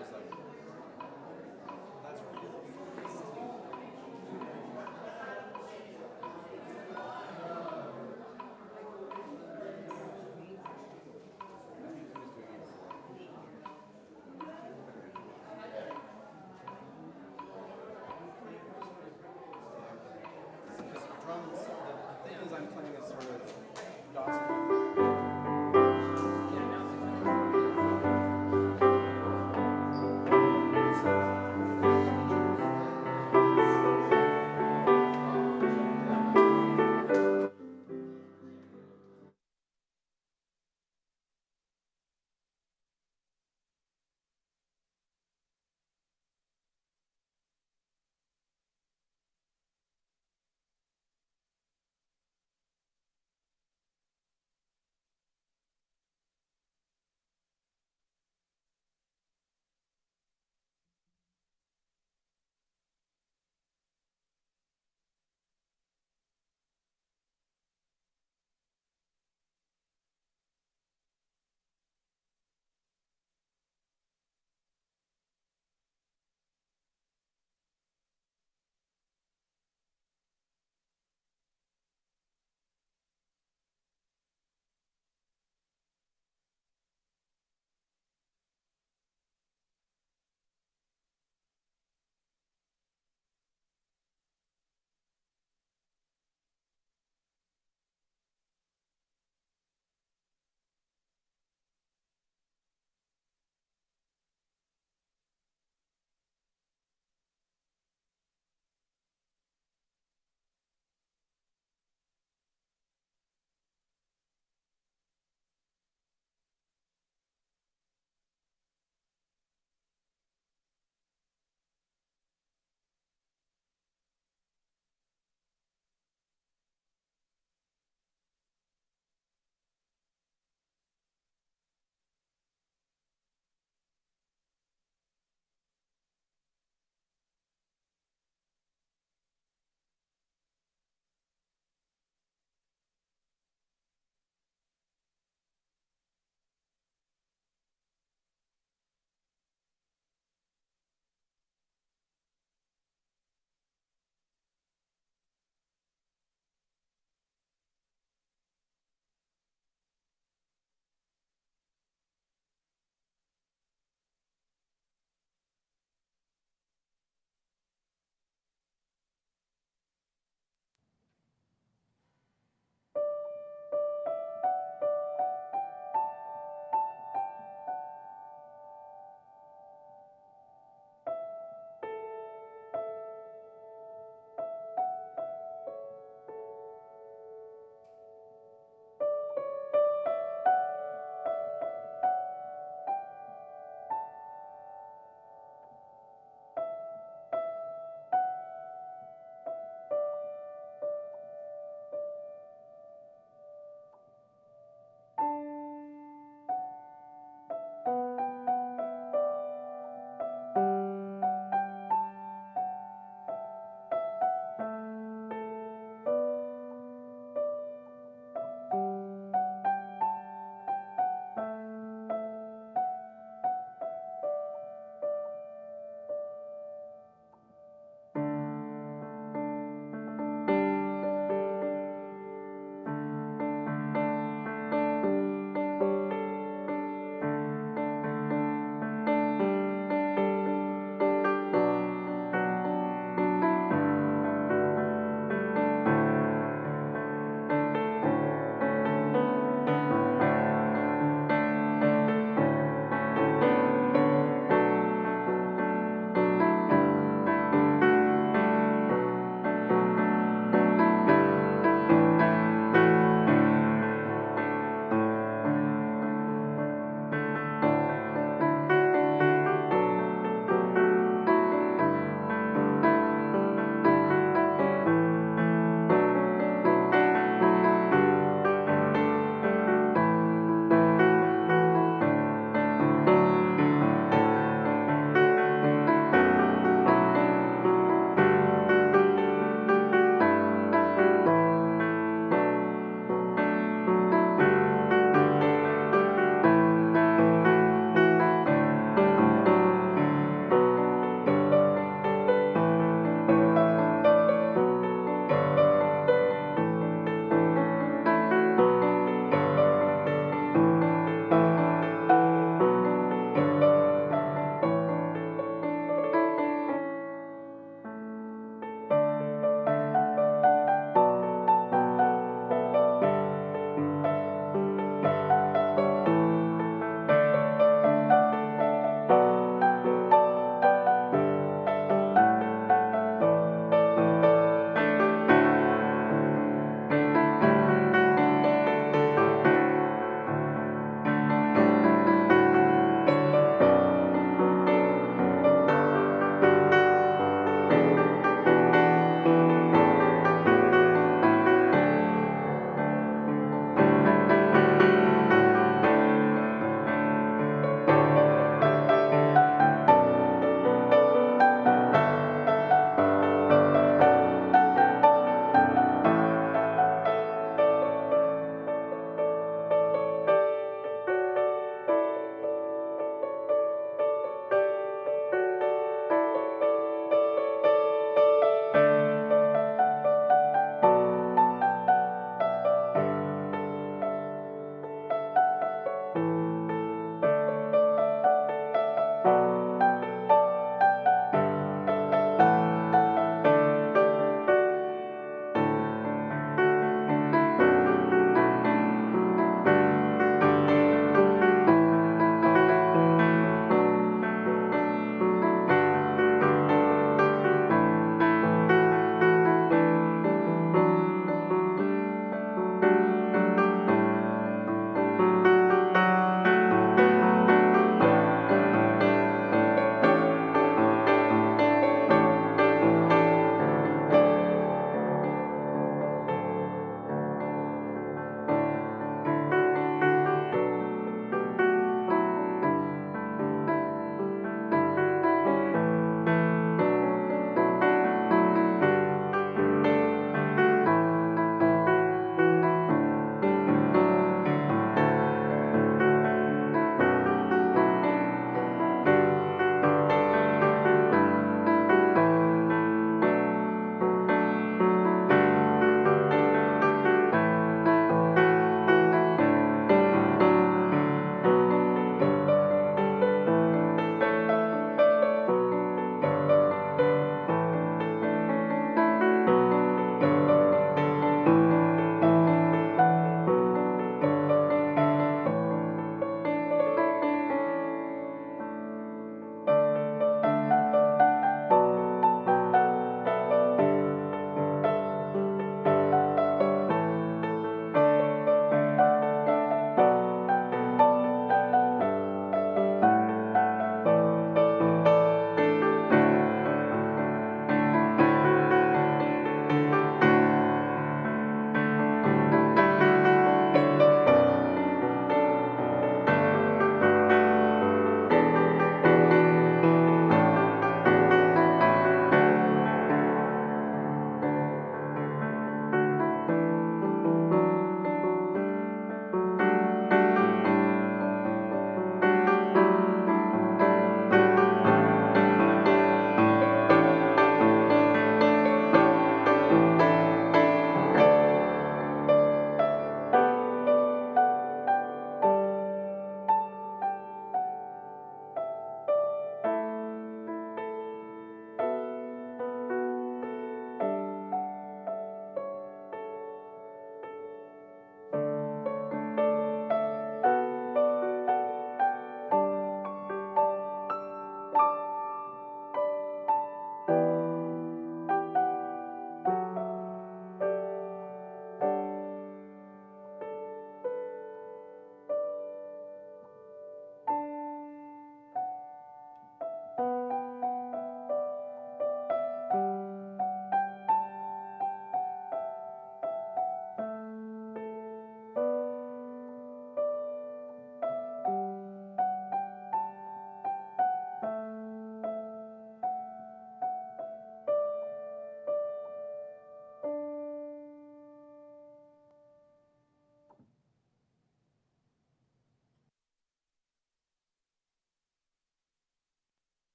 is like that's really because drums. The thing is, I'm playing a sort of gospel.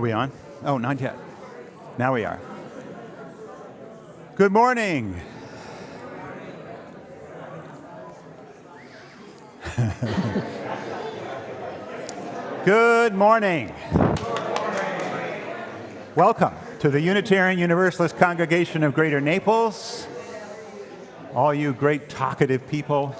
Are we on? Oh, not yet. Now we are. Good morning. Good morning. Welcome to the Unitarian Universalist Congregation of Greater Naples. All you great talkative people.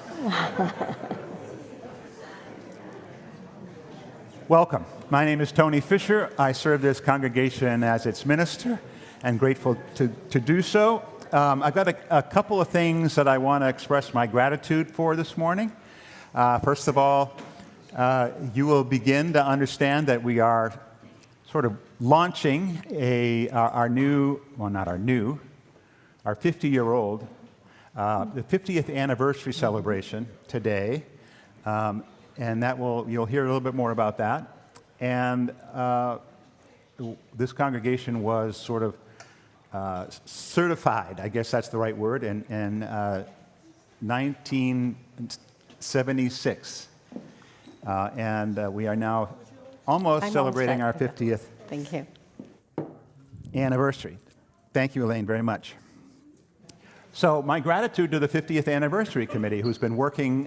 Welcome. My name is Tony Fisher. I serve this congregation as its minister and grateful to do so. I've got a couple of things that I want to express my gratitude for this morning. First of all, you will begin to understand that we are sort of launching our 50-year-old, the 50th anniversary celebration today. And you'll hear a little bit more about that. And this congregation was sort of certified, I guess that's the right word, in 1976. And we are now almost celebrating our 50th Thank you. anniversary. Thank you, Elaine, very much. So my gratitude to the 50th Anniversary Committee, who's been working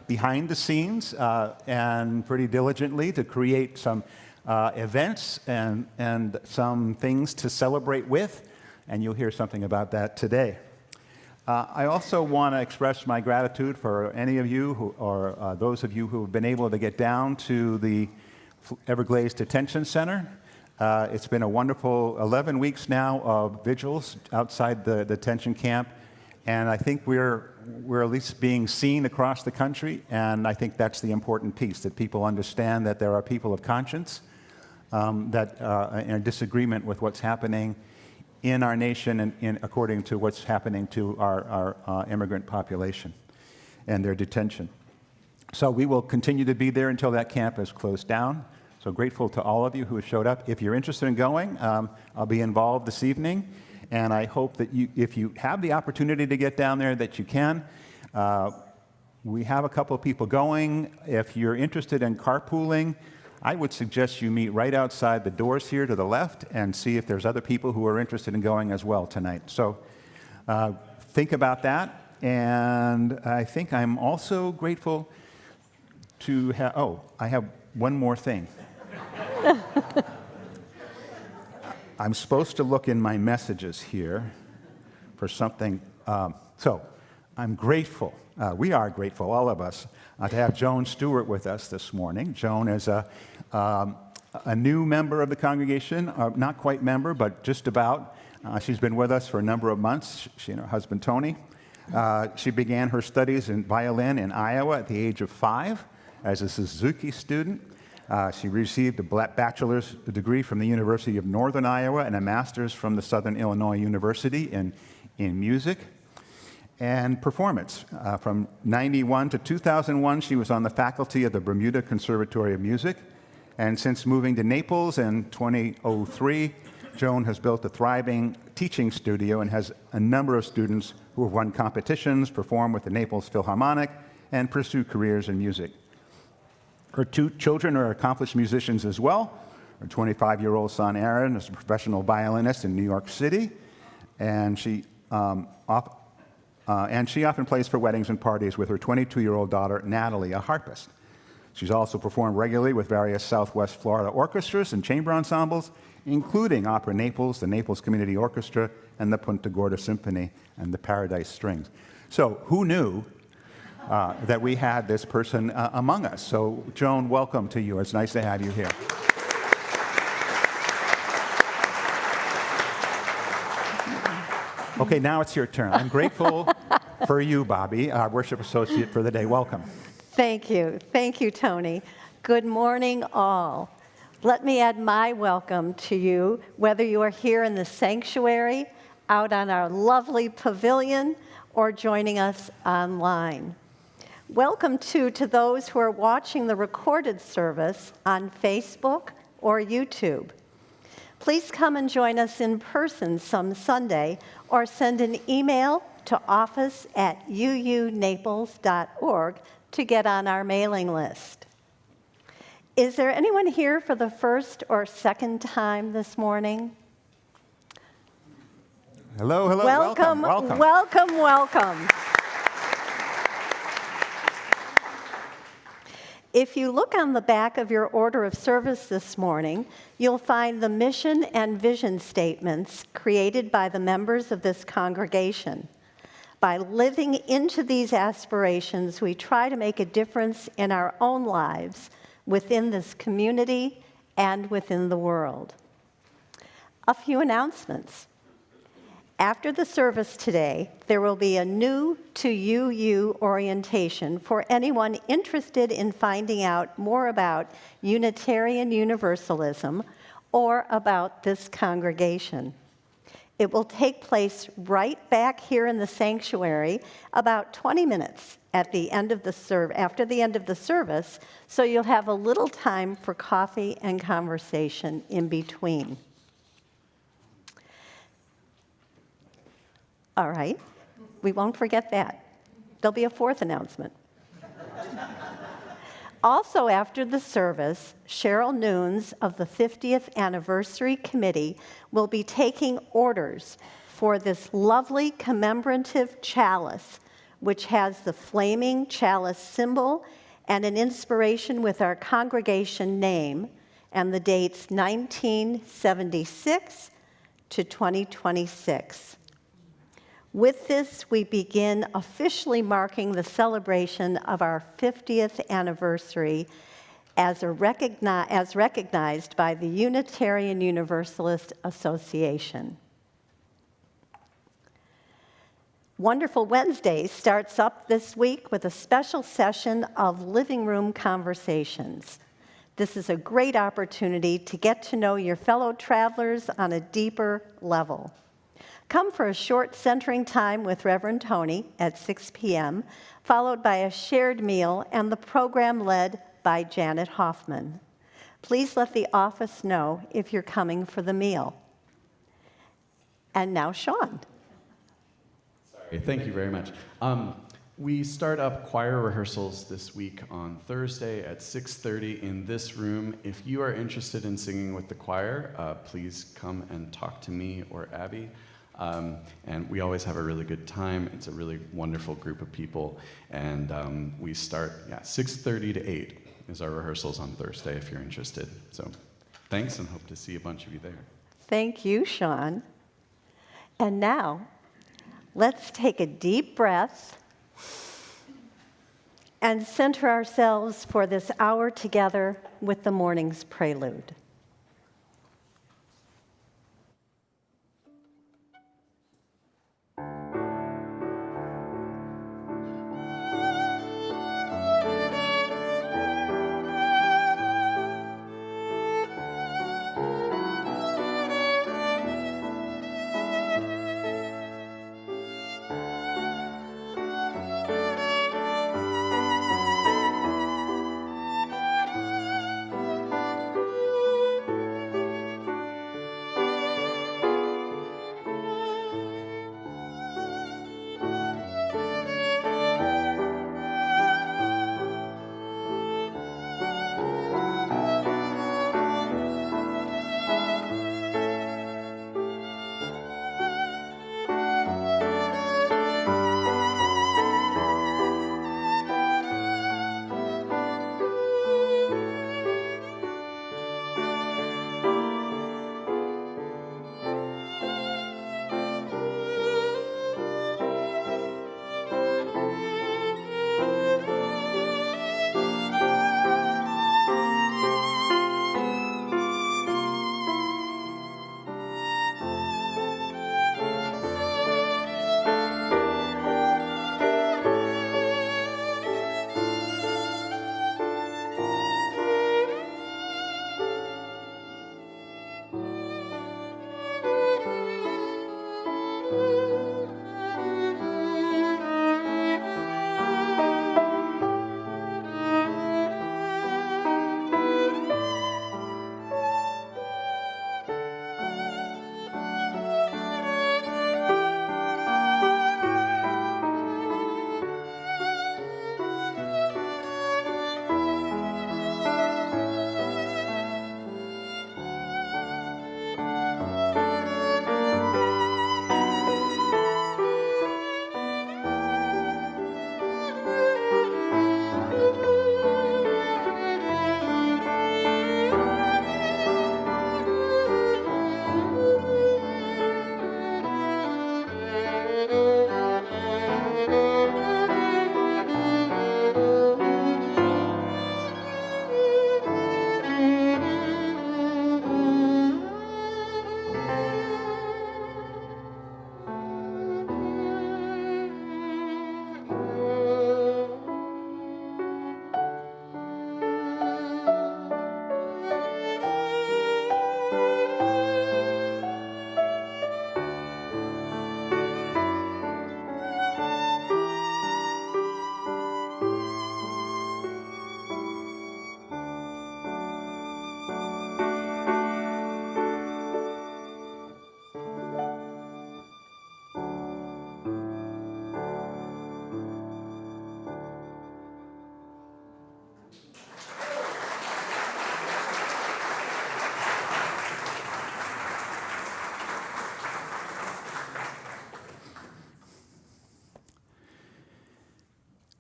behind the scenes and pretty diligently to create some events and some things to celebrate with, and you'll hear something about that today. I also want to express my gratitude for any of you or those of you who have been able to get down to the Everglades Detention Center. It's been a wonderful 11 weeks now of vigils outside the detention camp, and I think we're at least being seen across the country, and I think that's the important piece, that people understand that there are people of conscience that are in disagreement with what's happening in our nation and according to what's happening to our immigrant population and their detention. So we will continue to be there until that camp is closed down. So grateful to all of you who have showed up. If you're interested in going, I'll be involved this evening, and I hope that if you have the opportunity to get down there, that you can. We have a couple of people going. If you're interested in carpooling, I would suggest you meet right outside the doors here to the left and see if there's other people who are interested in going as well tonight. So think about that, and I think I'm also grateful to have, I have one more thing. I'm supposed to look in my messages here for something. So I'm grateful. We are grateful, all of us, to have Joan Stewart with us this morning. Joan is a new member of the congregation, not quite member, but just about. She's been with us for a number of months, she and her husband, Tony. She began her studies in violin in Iowa at the age of 5 as a Suzuki student. She received a bachelor's degree from the University of Northern Iowa and a master's from the Southern Illinois University in music and performance. From 1991 to 2001, she was on the faculty of the Bermuda Conservatory of Music. And since moving to Naples in 2003, Joan has built a thriving teaching studio and has a number of students who have won competitions, performed with the Naples Philharmonic, and pursue careers in music. Her 2 children are accomplished musicians as well. Her 25-year-old son, Aaron, is a professional violinist in New York City, and she often plays for weddings and parties with her 22-year-old daughter, Natalie, a harpist. She's also performed regularly with various Southwest Florida orchestras and chamber ensembles, including Opera Naples, the Naples Community Orchestra, and the Punta Gorda Symphony and the Paradise Strings. So who knew that we had this person among us? So Joan, welcome to you. It's nice to have you here. Okay, now it's your turn. I'm grateful for you, Bobby, our worship associate for the day. Welcome. Thank you. Thank you, Tony. Good morning, all. Let me add my welcome to you, whether you are here in the sanctuary, out on our lovely pavilion, or joining us online. Welcome, too, to those who are watching the recorded service on Facebook or YouTube. Please come and join us in person some Sunday or send an email to office@uunaples.org to get on our mailing list. Is there anyone here for the first or second time this morning? Hello, hello, Welcome, welcome. welcome, welcome. If you look on the back of your order of service this morning, you'll find the mission and vision statements created by the members of this congregation. By living into these aspirations, we try to make a difference in our own lives, within this community, and within the world. A few announcements. After the service today, there will be a new to UU orientation for anyone interested in finding out more about Unitarian Universalism or about this congregation. It will take place right back here in the sanctuary about 20 minutes at the end of the after the end of the service, so you'll have a little time for coffee and conversation in between. All right, we won't forget that. There'll be a fourth announcement. Also after the service, Cheryl Nunes of the 50th Anniversary Committee will be taking orders for this lovely commemorative chalice, which has the flaming chalice symbol and an inspiration with our congregation name and the dates 1976 to 2026. With this, we begin officially marking the celebration of our 50th anniversary as recognized by the Unitarian Universalist Association. Wonderful Wednesday starts up this week with a special session of living room conversations. This is a great opportunity to get to know your fellow travelers on a deeper level. Come for a short centering time with Reverend Tony at 6 p.m., followed by a shared meal and the program led by Janet Hoffman. Please let the office know if you're coming for the meal. And now, Sean. Sorry, thank you very much. We start up choir rehearsals this week on Thursday at 6:30 in this room. If you are interested in singing with the choir, please come and talk to me or Abby. And we always have a really good time. It's a really wonderful group of people. And we start 6:30 to 8 is our rehearsals on Thursday if you're interested. So thanks, and hope to see a bunch of you there. Thank you, Sean. And now, let's take a deep breath and center ourselves for this hour together with the morning's prelude.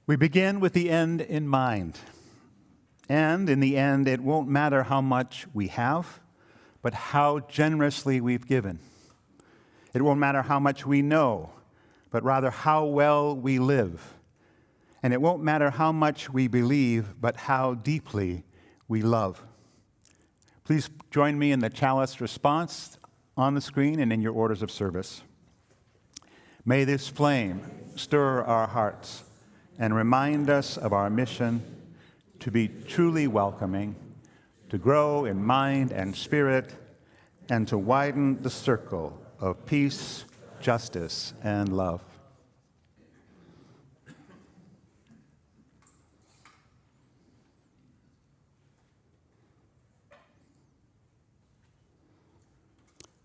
We begin with the end in mind. And in the end, it won't matter how much we have, but how generously we've given. It won't matter how much we know, but rather how well we live. And it won't matter how much we believe, but how deeply we love. Please join me in the chalice response on the screen and in your orders of service. May this flame stir our hearts and remind us of our mission to be truly welcoming, to grow in mind and spirit, and to widen the circle of peace, justice, and love.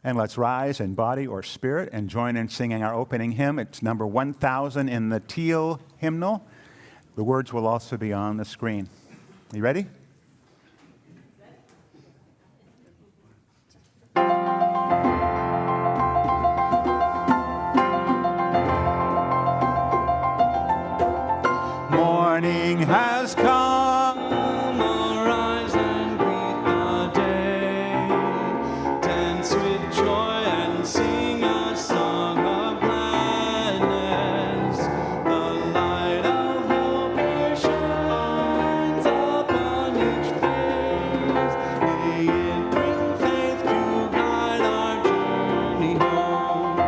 And let's rise in body or spirit and join in singing our opening hymn. It's number 1000 in the Teal hymnal. The words will also be on the screen. You ready? Morning has come, arise and greet the day. Dance with joy and sing a song of gladness. The light of hope here shines upon each face. May it bring faith to guide our journey home.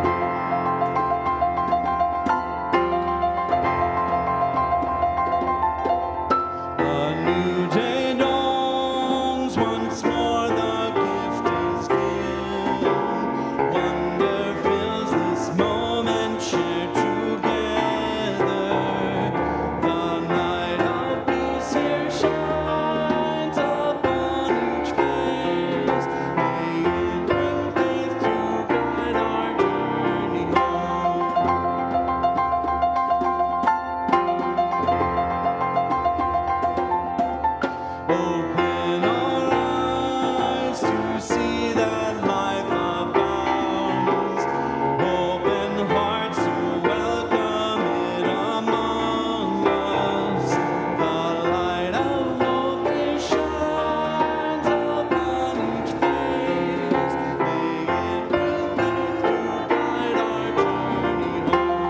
A new day dawns, once more the gift is given. Wonder fills this moment shared together. The light of peace here shines upon each face. May it bring faith to guide our journey home. Open our eyes to see that life abounds. Open hearts to welcome it among us. The light of hope here shines upon each face. May it bring faith to guide our journey home.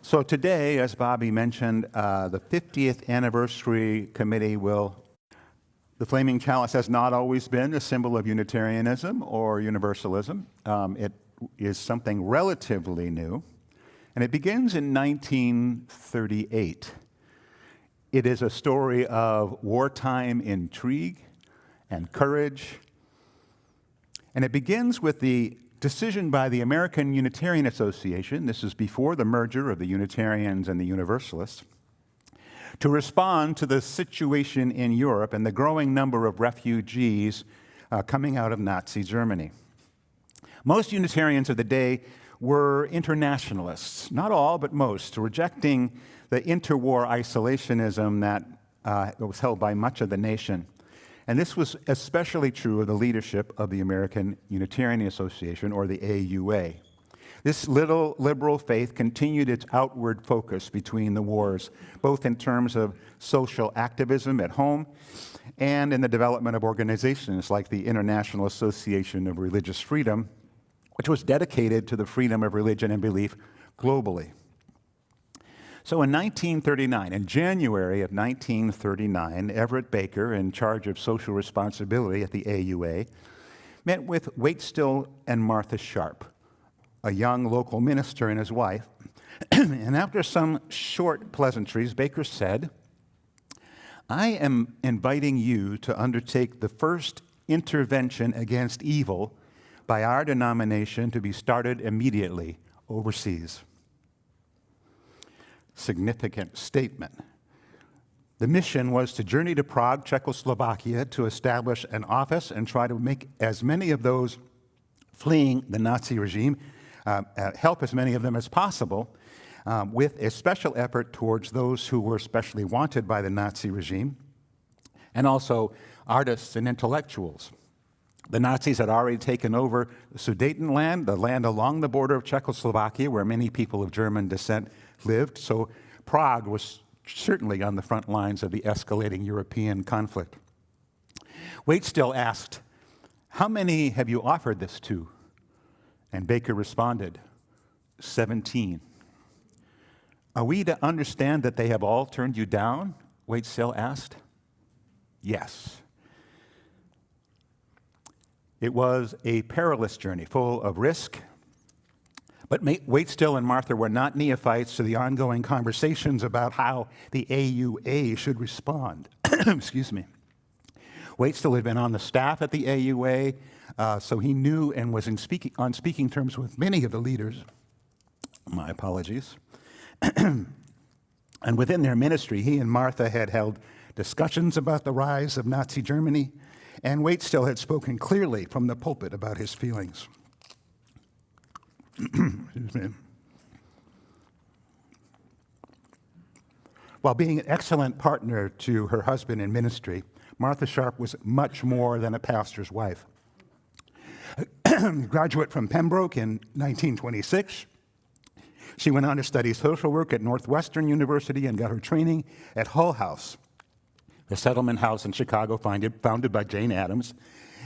So today, as Bobby mentioned, the 50th anniversary committee the Flaming Chalice has not always been a symbol of Unitarianism or Universalism. It is something relatively new, and it begins in 1938. It is a story of wartime intrigue and courage, and it begins with the decision by the American Unitarian Association, this is before the merger of the Unitarians and the Universalists, to respond to the situation in Europe and the growing number of refugees coming out of Nazi Germany. Most Unitarians of the day were internationalists, not all, but most, rejecting the interwar isolationism that was held by much of the nation. And this was especially true of the leadership of the American Unitarian Association, or the AUA. This little liberal faith continued its outward focus between the wars, both in terms of social activism at home and in the development of organizations like the International Association of Religious Freedom, which was dedicated to the freedom of religion and belief globally. So in 1939, in January of 1939, Everett Baker, in charge of social responsibility at the AUA, met with Waitstill and Martha Sharp, a young local minister and his wife. And after some short pleasantries, Baker said, "I am inviting you to undertake the first intervention against evil by our denomination to be started immediately overseas." Significant statement. The mission was to journey to Prague, Czechoslovakia, to establish an office and try to make as many of those fleeing the Nazi regime help as many of them as possible, with a special effort towards those who were especially wanted by the Nazi regime, and also artists and intellectuals. The Nazis had already taken over the Sudetenland, the land along the border of Czechoslovakia, where many people of German descent lived, so Prague was certainly on the front lines of the escalating European conflict. Waitstill asked, "How many have you offered this to?" And Baker responded, 17. "Are we to understand that they have all turned you down?" Waitstill asked. Yes. It was a perilous journey, full of risk. But Waitstill and Martha were not neophytes to the ongoing conversations about how the AUA should respond. Excuse me. Waitstill had been on the staff at the AUA, so he knew and was on speaking terms with many of the leaders. My apologies. And within their ministry, he and Martha had held discussions about the rise of Nazi Germany, and Waitstill had spoken clearly from the pulpit about his feelings. Excuse me. While being an excellent partner to her husband in ministry, Martha Sharp was much more than a pastor's wife. A graduate from Pembroke in 1926, she went on to study social work at Northwestern University and got her training at Hull House, the settlement house in Chicago founded by Jane Addams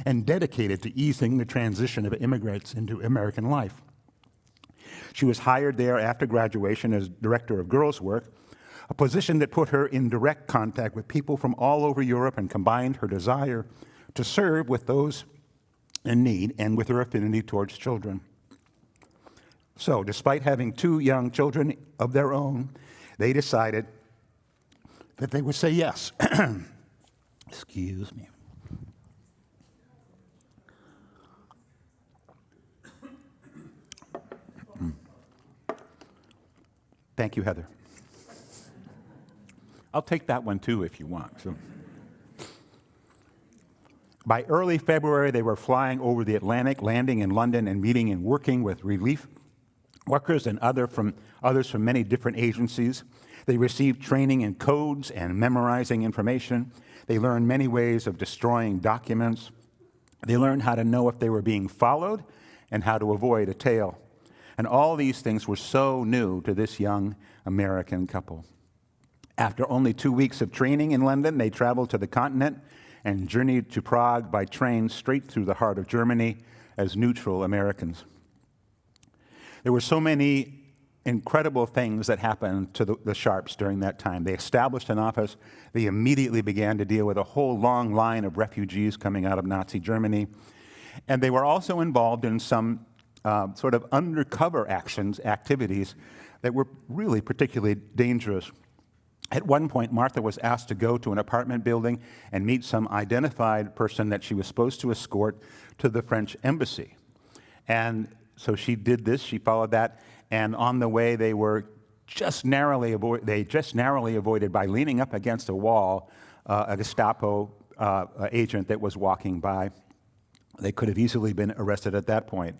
and dedicated to easing the transition of immigrants into American life. She was hired there after graduation as director of girls' work, a position that put her in direct contact with people from all over Europe and combined her desire to serve with those in need and with her affinity towards children. So, despite having 2 young children of their own, they decided that they would say yes. Excuse me. Thank you, Heather. I'll take that one too if you want. So, by early February, they were flying over the Atlantic, landing in London and meeting and working with relief workers and others from many different agencies. They received training in codes and memorizing information. They learned many ways of destroying documents. They learned how to know if they were being followed and how to avoid a tail. And all these things were so new to this young American couple. After only 2 weeks of training in London, they traveled to the continent and journeyed to Prague by train straight through the heart of Germany as neutral Americans. There were so many incredible things that happened to the Sharps during that time. They established an office. They immediately began to deal with a whole long line of refugees coming out of Nazi Germany. And they were also involved in some sort of undercover activities that were really particularly dangerous. At one point, Martha was asked to go to an apartment building and meet some identified person that she was supposed to escort to the French embassy. And so she did this, she followed that, and on the way they were just narrowly avoided by leaning up against a wall a Gestapo agent that was walking by. They could have easily been arrested at that point.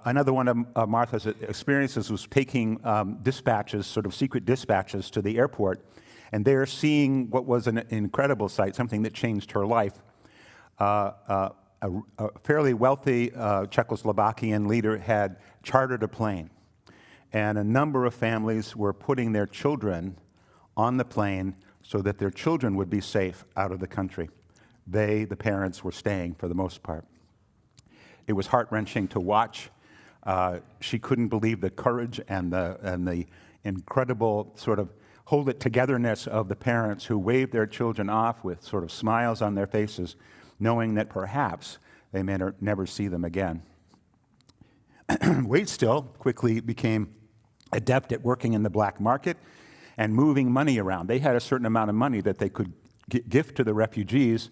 Another one of Martha's experiences was taking dispatches, sort of secret dispatches, to the airport, and there seeing what was an incredible sight, something that changed her life. A fairly wealthy Czechoslovakian leader had chartered a plane, and a number of families were putting their children on the plane so that their children would be safe out of the country. They, the parents, were staying for the most part. It was heart-wrenching to watch. She couldn't believe the courage and the incredible sort of hold-it-togetherness of the parents who waved their children off with sort of smiles on their faces, knowing that perhaps they may never see them again. Waitstill quickly became adept at working in the black market and moving money around. They had a certain amount of money that they could gift to the refugees,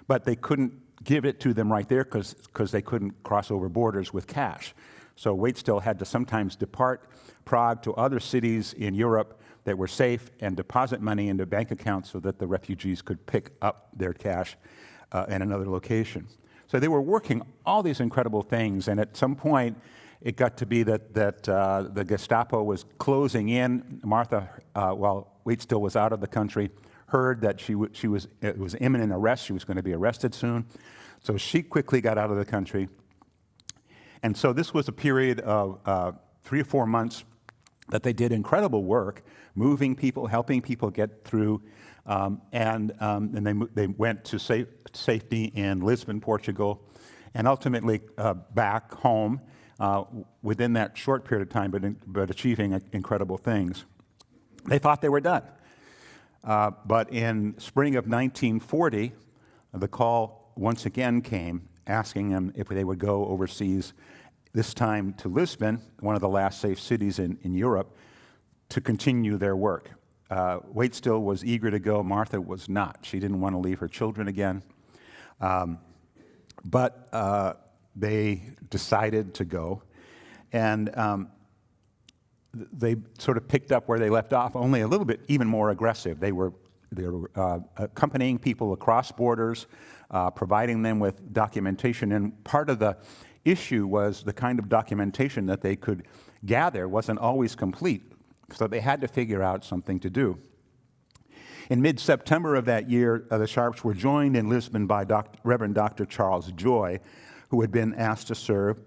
but they couldn't give it to them right there because they couldn't cross over borders with cash. So Waitstill had to sometimes depart Prague to other cities in Europe that were safe and deposit money into bank accounts so that the refugees could pick up their cash in another location. So they were working all these incredible things, and at some point it got to be that the Gestapo was closing in. Martha, while Waitstill was out of the country, heard that it was imminent arrest. She was going to be arrested soon. So she quickly got out of the country. And so this was a period of 3 or 4 months that they did incredible work, moving people, helping people get through. And they went to safety in Lisbon, Portugal, and ultimately back home within that short period of time, but achieving incredible things. They thought they were done. But in spring of 1940, the call once again came asking them if they would go overseas, this time to Lisbon, one of the last safe cities in Europe, to continue their work. Waitstill was eager to go. Martha was not. She didn't want to leave her children again. But they decided to go. And they sort of picked up where they left off, only a little bit even more aggressive. They were accompanying people across borders, providing them with documentation. And part of the issue was the kind of documentation that they could gather wasn't always complete. So they had to figure out something to do. In mid-September of that year, the Sharps were joined in Lisbon by Reverend Dr. Charles Joy, who had been asked to serve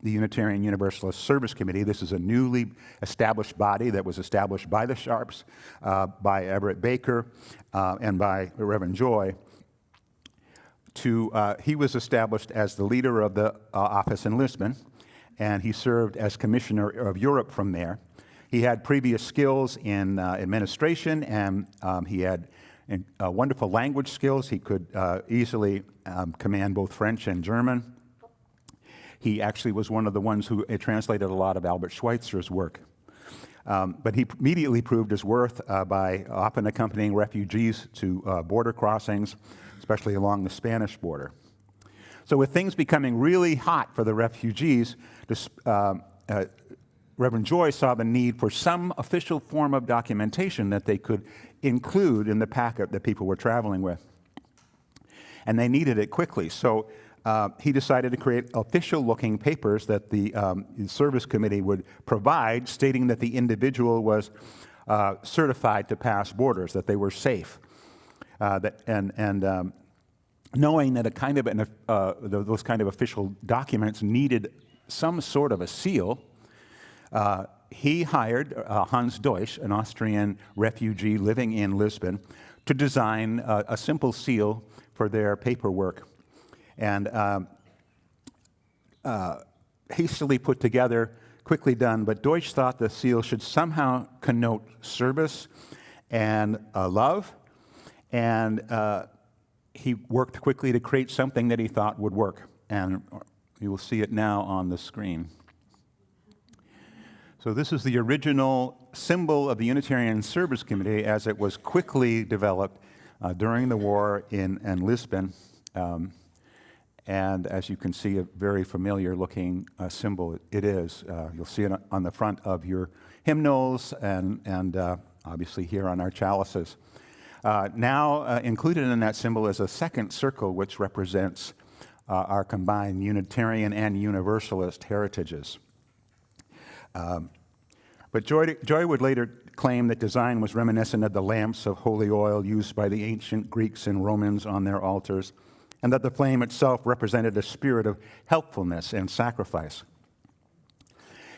the Unitarian Universalist Service Committee. This is a newly established body that was established by the Sharps, by Everett Baker, and by Reverend Joy. He was established as the leader of the office in Lisbon, and he served as Commissioner of Europe from there. He had previous skills in administration, and he had wonderful language skills. He could easily command both French and German. He actually was one of the ones who translated a lot of Albert Schweitzer's work. But he immediately proved his worth by often accompanying refugees to border crossings, especially along the Spanish border. So with things becoming really hot for the refugees, Reverend Joy saw the need for some official form of documentation that they could include in the packet that people were traveling with. And they needed it quickly. So he decided to create official-looking papers that the service committee would provide, stating that the individual was certified to pass borders, that they were safe. Knowing that those kind of official documents needed some sort of a seal, he hired Hans Deutsch, an Austrian refugee living in Lisbon, to design a simple seal for their paperwork. And hastily put together, quickly done, but Deutsch thought the seal should somehow connote service and love, and he worked quickly to create something that he thought would work. And you will see it now on the screen. So this is the original symbol of the Unitarian Service Committee as it was quickly developed during the war in Lisbon. And as you can see, a very familiar looking symbol it is. You'll see it on the front of your hymnals and obviously here on our chalices. Now included in that symbol is a second circle which represents our combined Unitarian and Universalist heritages. But Joy would later claim that design was reminiscent of the lamps of holy oil used by the ancient Greeks and Romans on their altars, and that the flame itself represented a spirit of helpfulness and sacrifice.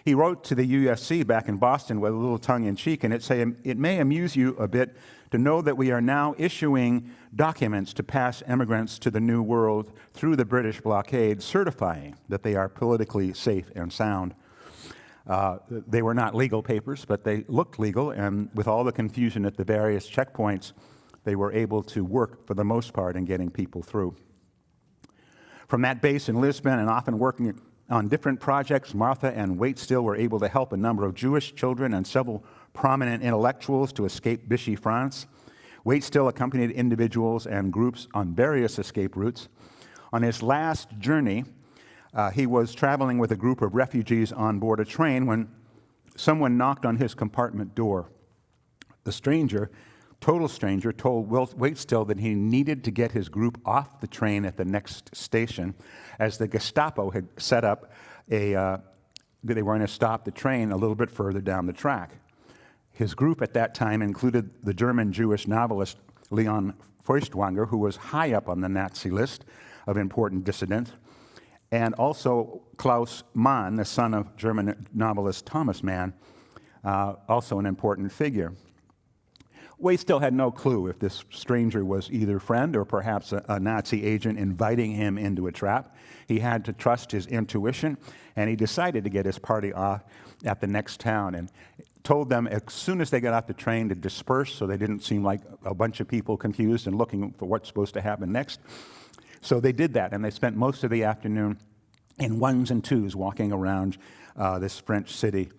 He wrote to the USC back in Boston with a little tongue-in-cheek, and it may amuse you a bit to know that we are now issuing documents to pass immigrants to the New World through the British blockade, certifying that they are politically safe and sound. They were not legal papers, but they looked legal, and with all the confusion at the various checkpoints, they were able to work for the most part in getting people through. From that base in Lisbon and often working on different projects, Martha and Waitstill were able to help a number of Jewish children and several prominent intellectuals to escape Vichy France. Waitstill accompanied individuals and groups on various escape routes. On his last journey, he was traveling with a group of refugees on board a train when someone knocked on his compartment door. The stranger, total stranger, told Waitstill that he needed to get his group off the train at the next station, as the Gestapo had set up a they were going to stop the train a little bit further down the track. His group at that time included the German Jewish novelist Leon Feuchtwanger, who was high up on the Nazi list of important dissidents, and also Klaus Mann, the son of German novelist Thomas Mann, also an important figure. Wade still had no clue if this stranger was either friend or perhaps a Nazi agent inviting him into a trap. He had to trust his intuition, and he decided to get his party off at the next town and told them as soon as they got off the train to disperse so they didn't seem like a bunch of people confused and looking for what's supposed to happen next. So they did that, and they spent most of the afternoon in ones and twos walking around this French city.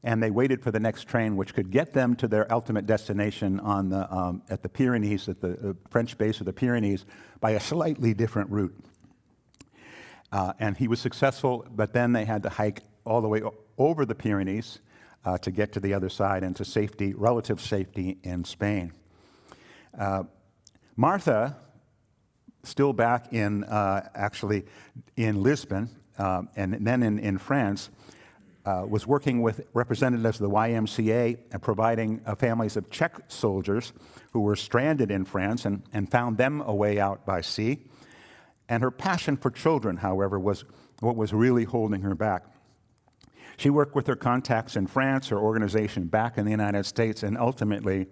And they waited for the next train, which could get them to their ultimate destination on the, at the Pyrenees, at the French base of the Pyrenees, by a slightly different route. And he was successful, but then they had to hike all the way over the Pyrenees to get to the other side and to safety, relative safety in Spain. Martha, still back in, actually in Lisbon, and then in France, was working with representatives of the YMCA and providing families of Czech soldiers who were stranded in France and found them a way out by sea. And her passion for children, however, was what was really holding her back. She worked with her contacts in France, her organization back in the United States, and ultimately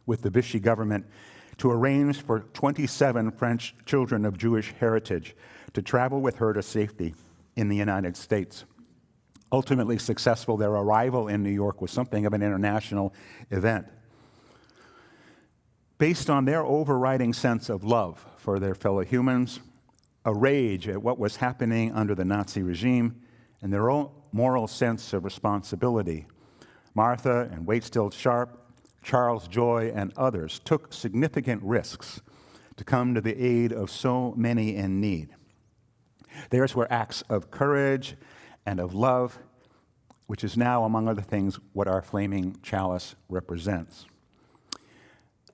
with the Vichy government to arrange for 27 French children of Jewish heritage to travel with her to safety in the United States. Ultimately successful, their arrival in New York was something of an international event. Based on their overriding sense of love for their fellow humans, a rage at what was happening under the Nazi regime, and their own moral sense of responsibility, Martha and Waitstill Sharp, Charles Joy, and others took significant risks to come to the aid of so many in need. Theirs were acts of courage and of love, which is now, among other things, what our flaming chalice represents.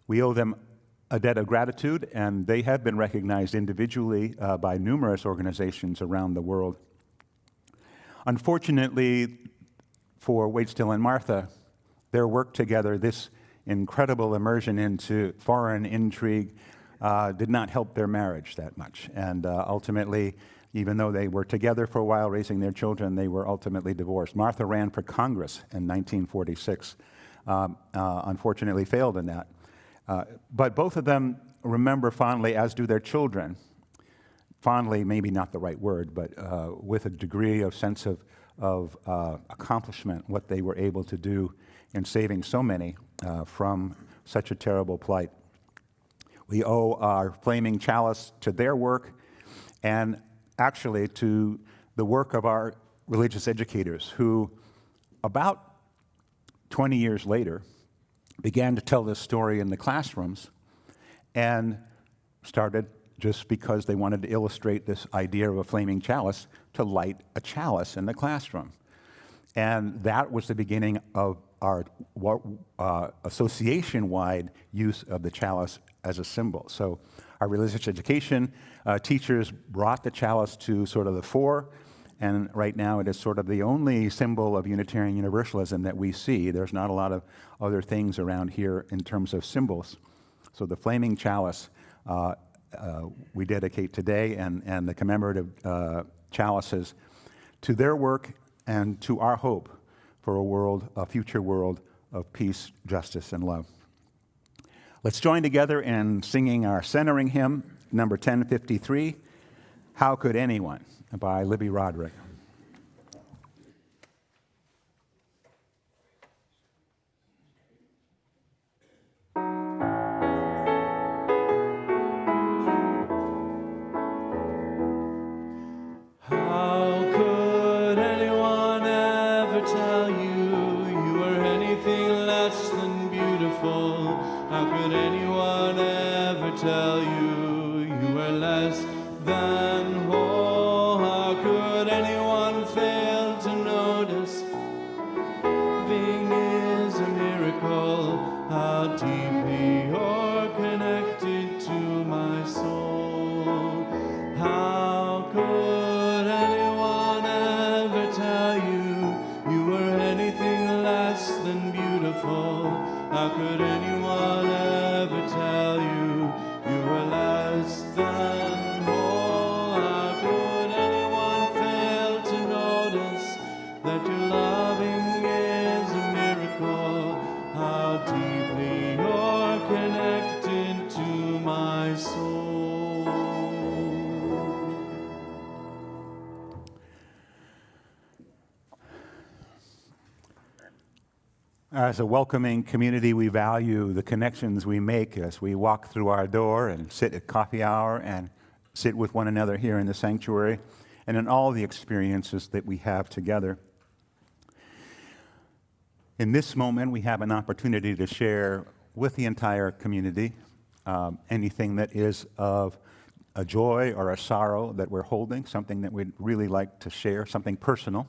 We owe them a debt of gratitude, and they have been recognized individually by numerous organizations around the world. Unfortunately, for Waitstill and Martha, their work together, this incredible immersion into foreign intrigue, did not help their marriage that much. And ultimately, even though they were together for a while raising their children, they were ultimately divorced. Martha ran for Congress in 1946, unfortunately failed in that. But both of them remember fondly, as do their children, fondly, maybe not the right word, but with a degree of sense of accomplishment, what they were able to do in saving so many from such a terrible plight. We owe our flaming chalice to their work and actually to the work of our religious educators who, about 20 years later, began to tell this story in the classrooms and started, just because they wanted to illustrate this idea of a flaming chalice, to light a chalice in the classroom. And that was the beginning of our association-wide use of the chalice as a symbol. So our religious education teachers brought the chalice to sort of the fore, and right now it is sort of the only symbol of Unitarian Universalism that we see. There's not a lot of other things around here in terms of symbols. So the flaming chalice we dedicate today, and the commemorative chalices, to their work and to our hope for a future world of peace, justice, and love. Let's join together in singing our centering hymn, number 1053, How Could Anyone, by Libby Roderick. How could anyone ever tell you were anything less than beautiful? How could anyone ever tell you were less than whole? How could anyone fail to notice living is a miracle? How deeply you're connected to my soul. How could anyone ever tell you as a welcoming community, we value the connections we make as we walk through our door and sit at coffee hour and sit with one another here in the sanctuary, and in all the experiences that we have together. In this moment, we have an opportunity to share with the entire community anything that is of a joy or a sorrow that we're holding, something that we'd really like to share, something personal.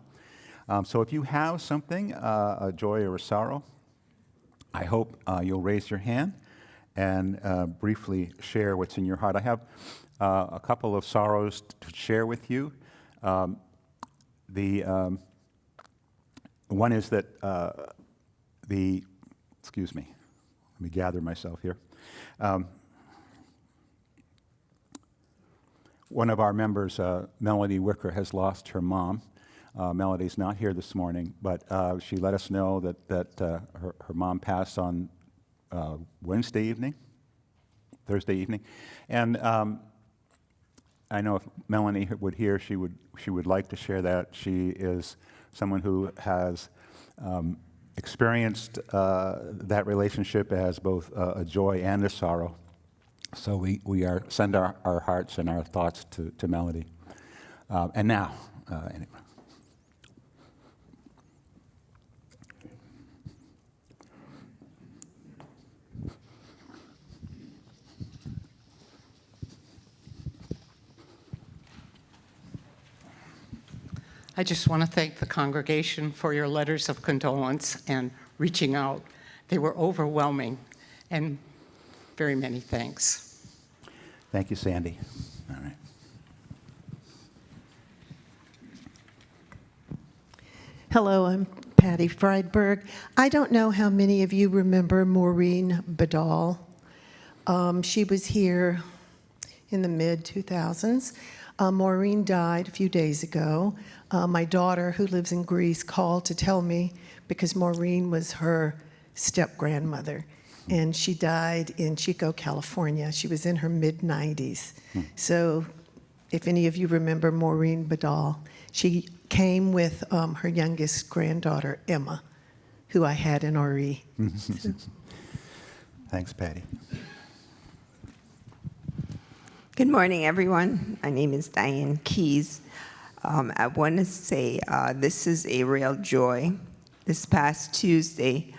So if you have something, a joy or a sorrow, I hope you'll raise your hand and briefly share what's in your heart. I have a couple of sorrows to share with you. The one is that excuse me, let me gather myself here. One of our members, Melody Wicker, has lost her mom. Melody's not here this morning, but she let us know that her mom passed on Thursday evening. And I know if Melanie would hear, she would like to share that. She is someone who has experienced that relationship as both a joy and a sorrow. So we send our hearts and our thoughts to Melody. And now, anyway. I just want to thank the congregation for your letters of condolence and reaching out. They were overwhelming, and very many thanks. Thank you, Sandy. All right. Hello, I'm Patty Friedberg. I don't know how many of you remember Maureen Badal. She was here in the mid-2000s. Maureen died a few days ago. My daughter, who lives in Greece, called to tell me because Maureen was her step-grandmother, and she died in Chico, California. She was in her mid-90s. So if any of you remember Maureen Badal, she came with her youngest granddaughter, Emma, who I had in RE. Thanks, Patty. Good morning, everyone. My name is Diane Keys. I want to say this is a real joy. This past Tuesday,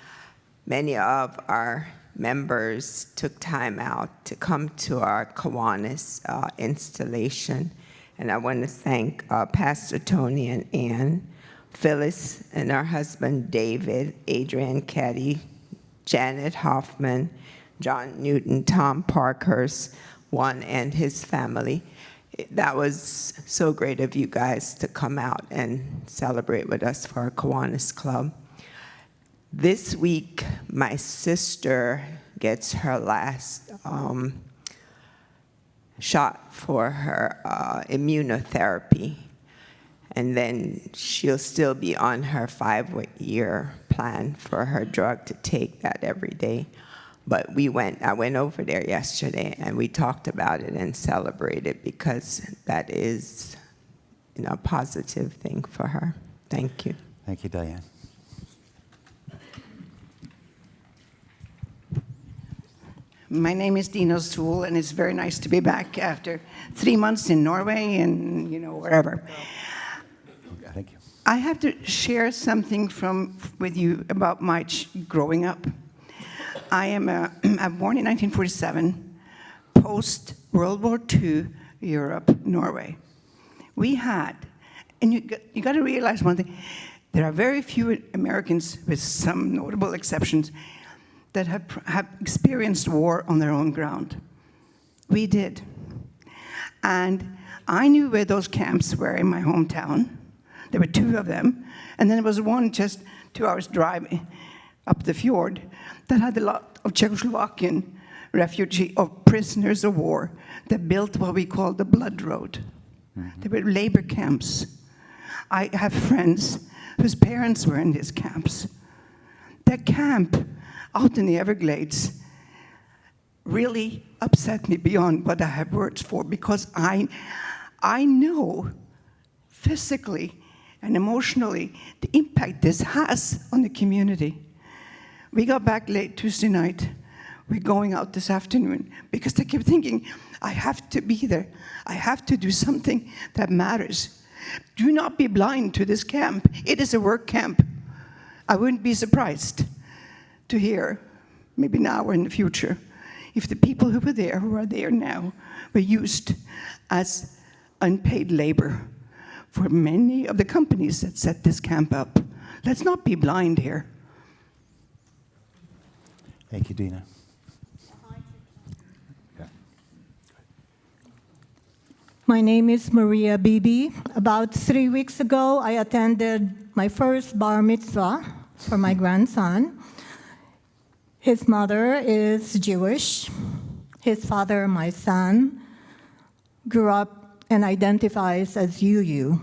many of our members took time out to come to our Kiwanis installation. And I want to thank Pastor Tony and Ann, Phyllis and her husband David, Adrian Caddy, Janet Hoffman, John Newton, Tom Parkhurst, Juan and his family. That was so great of you guys to come out and celebrate with us for our Kiwanis Club. This week, my sister gets her last shot for her immunotherapy. And then she'll still be on her 5-year plan for her drug to take that every day. But I went over there yesterday and we talked about it and celebrated because that is, a positive thing for her. Thank you. Thank you, Diane. My name is Dina Sewell, and it's very nice to be back after 3 months in Norway and, wherever. Okay, thank you. I have to share something with you about my growing up. I'm born in 1947, post-World War II, Europe, Norway. We had, and you got to realize one thing, there are very few Americans, with some notable exceptions, that have experienced war on their own ground. We did. And I knew where those camps were in my hometown. There were 2 of them. And then there was one just 2 hours drive up the fjord that had a lot of Czechoslovakian refugee or prisoners of war that built what we call the Blood Road. They were labor camps. I have friends whose parents were in these camps. That camp out in the Everglades really upset me beyond what I have words for, because I know physically and emotionally the impact this has on the community. We got back late Tuesday night. We're going out this afternoon because I kept thinking, I have to be there. I have to do something that matters. Do not be blind to this camp. It is a work camp. I wouldn't be surprised to hear, maybe now or in the future, if the people who are there now, were used as unpaid labor for many of the companies that set this camp up. Let's not be blind here. Thank you, Dina. Yeah. My name is Maria Bibi. About 3 weeks ago, I attended my first bar mitzvah for my grandson. His mother is Jewish. His father, my son, grew up and identifies as UU.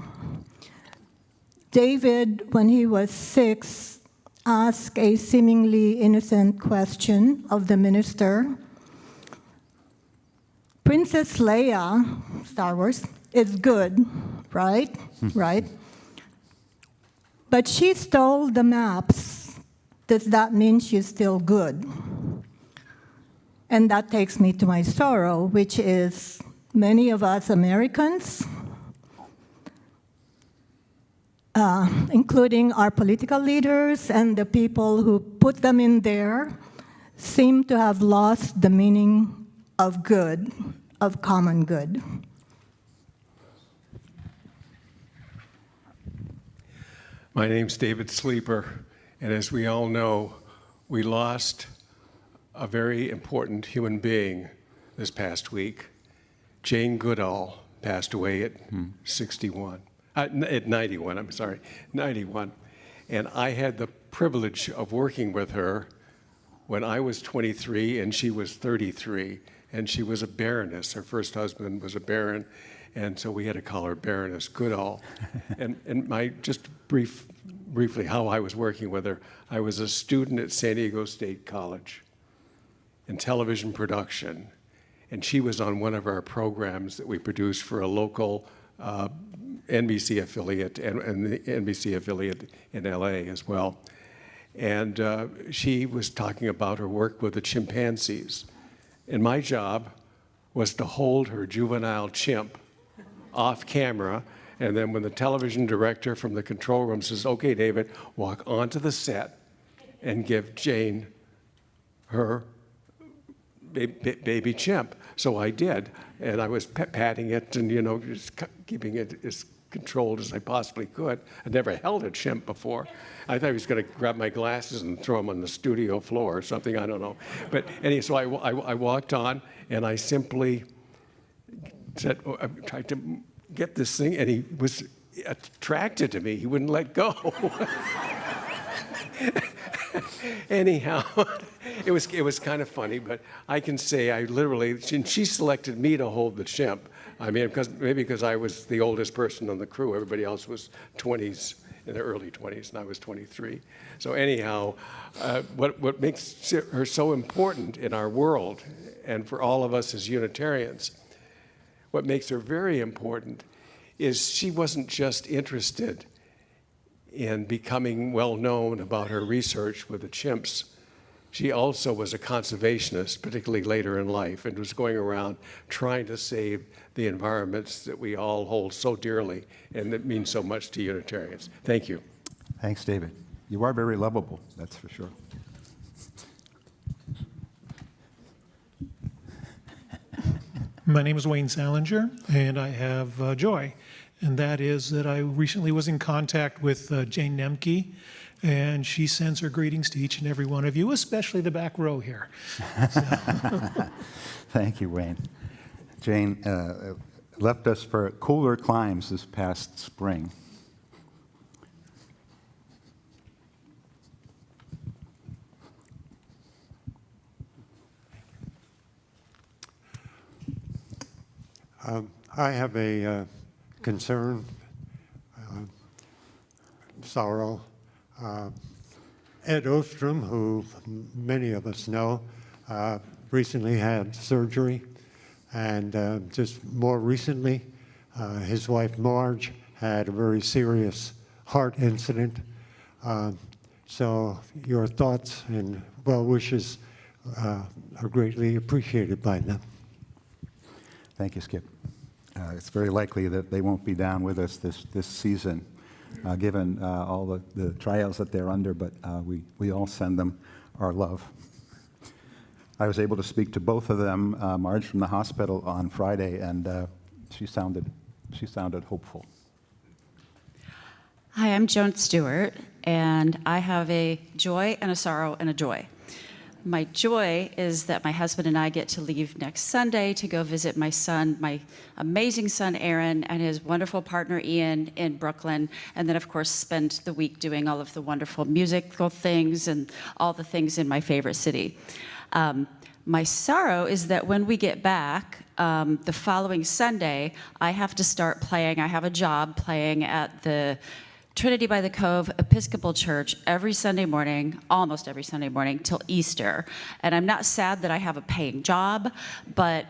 David, when he was 6, asked a seemingly innocent question of the minister. Princess Leia, Star Wars, is good, right? Right. But she stole the maps. Does that mean she's still good? And that takes me to my sorrow, which is many of us Americans, including our political leaders and the people who put them in there, seem to have lost the meaning of good, of common good. My name's David Sleeper, and as we all know, we lost a very important human being this past week. Jane Goodall passed away at 61. At 91, I'm sorry, 91. And I had the privilege of working with her when I was 23 and she was 33. And she was a baroness. Her first husband was a baron. And so we had to call her Baroness Goodall. and my just briefly how I was working with her, I was a student at San Diego State College in television production. And she was on one of our programs that we produced for a local NBC affiliate and the NBC affiliate in LA as well. And she was talking about her work with the chimpanzees. And my job was to hold her juvenile chimp off camera. And then when the television director from the control room says, okay, David, walk onto the set and give Jane her baby chimp. So I did, and I was patting it and, just keeping it as controlled as I possibly could. I'd never held a chimp before. I thought he was going to grab my glasses and throw them on the studio floor or something, I don't know. But anyway, so I walked on, and I simply said, I tried to get this thing, and he was attracted to me. He wouldn't let go. Anyhow, it was kind of funny, but I can say I literally, she selected me to hold the chimp. I mean, because I was the oldest person on the crew. Everybody else was 20s, in their early 20s, and I was 23. So anyhow, what makes her so important in our world, and for all of us as Unitarians, what makes her very important is she wasn't just interested in becoming well known about her research with the chimps. She also was a conservationist, particularly later in life, and was going around trying to save the environments that we all hold so dearly and that mean so much to Unitarians. Thank you. Thanks, David. You are very lovable, that's for sure. My name is Wayne Salinger, and I have joy. And that is that I recently was in contact with Jane Nemke, and she sends her greetings to each and every one of you, especially the back row here. Thank you, Wayne. Jane left us for cooler climes this past spring. I have a concern, sorrow. Ed Ostrom, who many of us know, recently had surgery, and just more recently, his wife Marge had a very serious heart incident. So your thoughts and well wishes are greatly appreciated by them. Thank you, Skip. It's very likely that they won't be down with us this season, given all the trials that they're under, but we all send them our love. I was able to speak to both of them, Marge from the hospital on Friday, and she sounded hopeful. Hi, I'm Joan Stewart, and I have a joy and a sorrow and a joy. My joy is that my husband and I get to leave next Sunday to go visit my son, my amazing son Aaron, and his wonderful partner Ian in Brooklyn, and then of course spend the week doing all of the wonderful musical things and all the things in my favorite city. My sorrow is that when we get back, the following Sunday, I have to start playing. I have a job playing at the Trinity by the Cove Episcopal Church every Sunday morning, almost every Sunday morning, till Easter. And I'm not sad that I have a paying job, but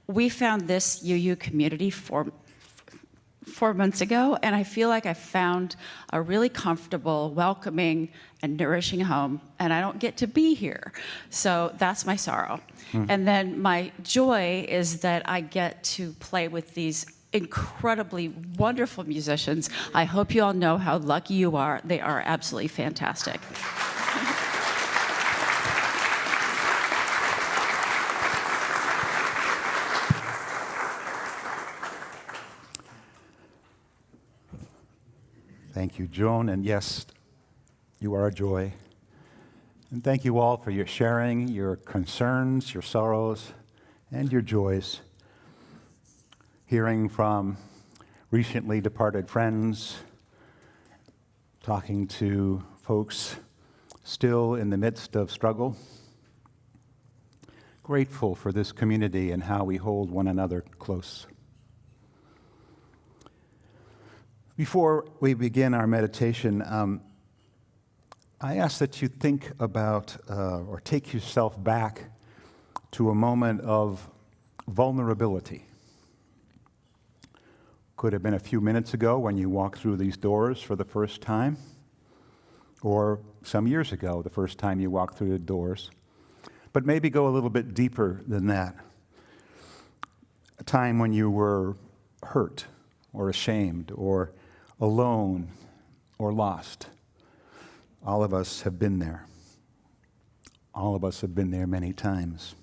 we found this UU community 4 months ago, and I feel like I found a really comfortable, welcoming, and nourishing home, and I don't get to be here. So that's my sorrow. And then my joy is that I get to play with these incredibly wonderful musicians. I hope you all know how lucky you are. They are absolutely fantastic. Thank you, Joan, and yes, you are a joy. And thank you all for your sharing, your concerns, your sorrows, and your joys. Hearing from recently departed friends, talking to folks still in the midst of struggle. Grateful for this community and how we hold one another close. Before we begin our meditation, I ask that you think about or take yourself back to a moment of vulnerability. Could have been a few minutes ago when you walked through these doors for the first time, or some years ago, the first time you walked through the doors. But maybe go a little bit deeper than that. A time when you were hurt or ashamed or alone or lost. All of us have been there. All of us have been there many times.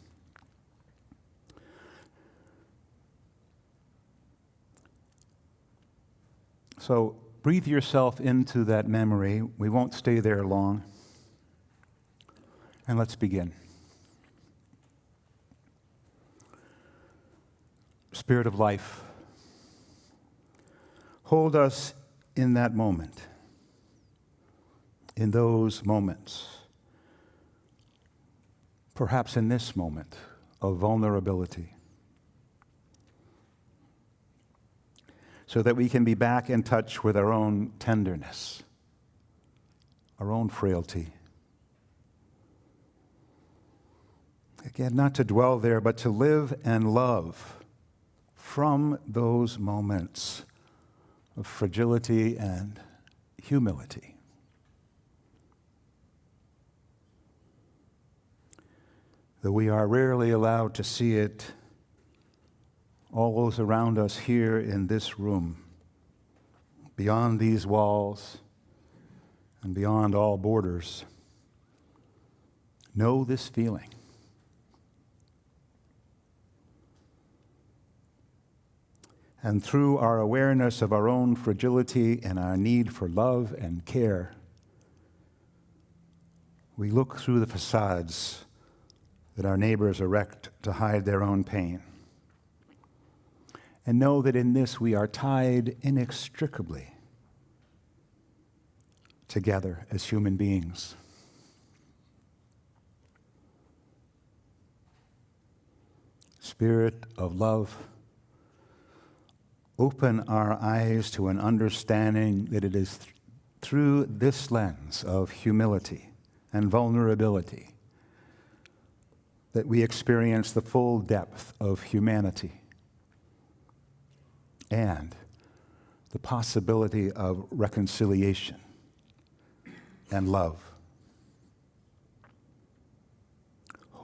So breathe yourself into that memory. We won't stay there long. And let's begin. Spirit of life, hold us in that moment, in those moments, perhaps in this moment of vulnerability, so that we can be back in touch with our own tenderness, our own frailty. Again, not to dwell there, but to live and love from those moments of fragility and humility. Though we are rarely allowed to see it, all those around us here in this room, beyond these walls and beyond all borders, know this feeling. And through our awareness of our own fragility and our need for love and care, we look through the facades that our neighbors erect to hide their own pain, and know that in this we are tied inextricably together as human beings. Spirit of love, open our eyes to an understanding that it is through this lens of humility and vulnerability that we experience the full depth of humanity and the possibility of reconciliation and love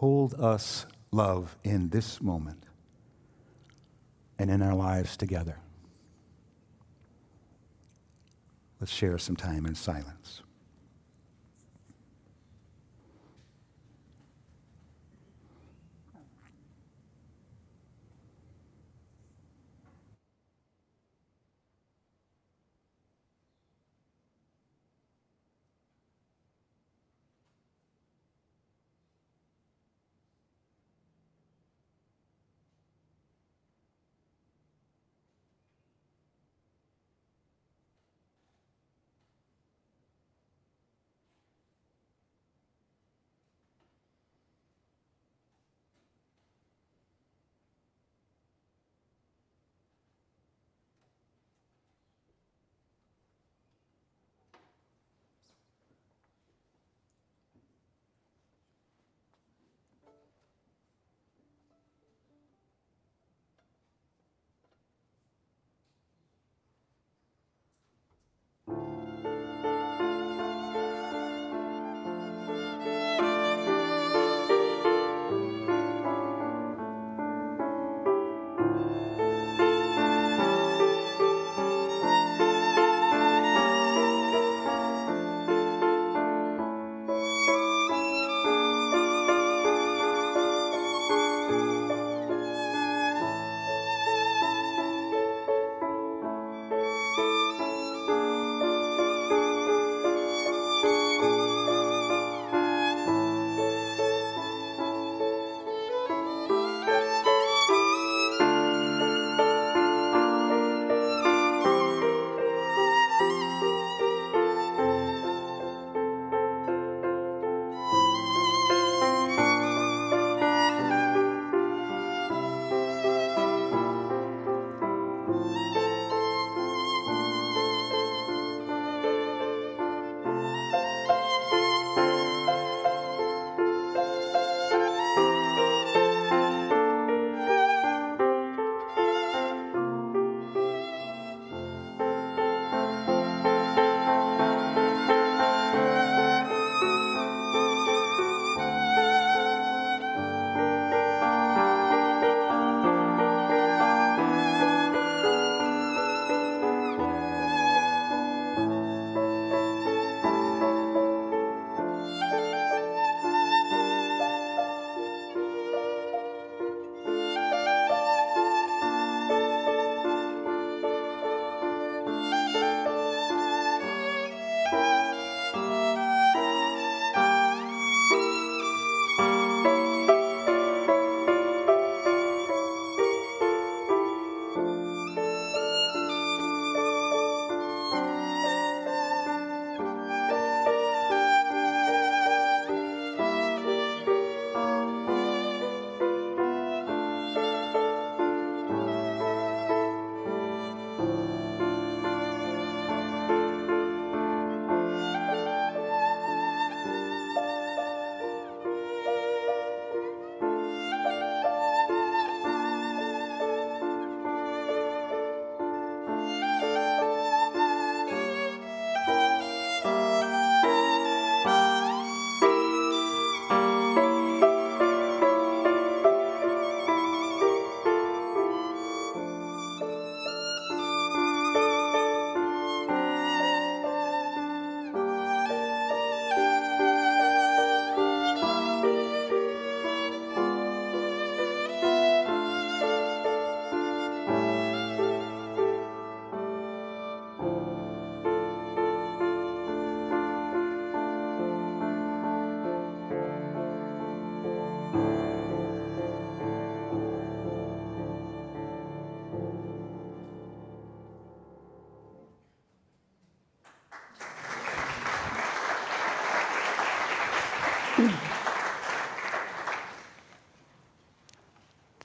hold us, love, in this moment and in our lives together. Let's share some time in silence.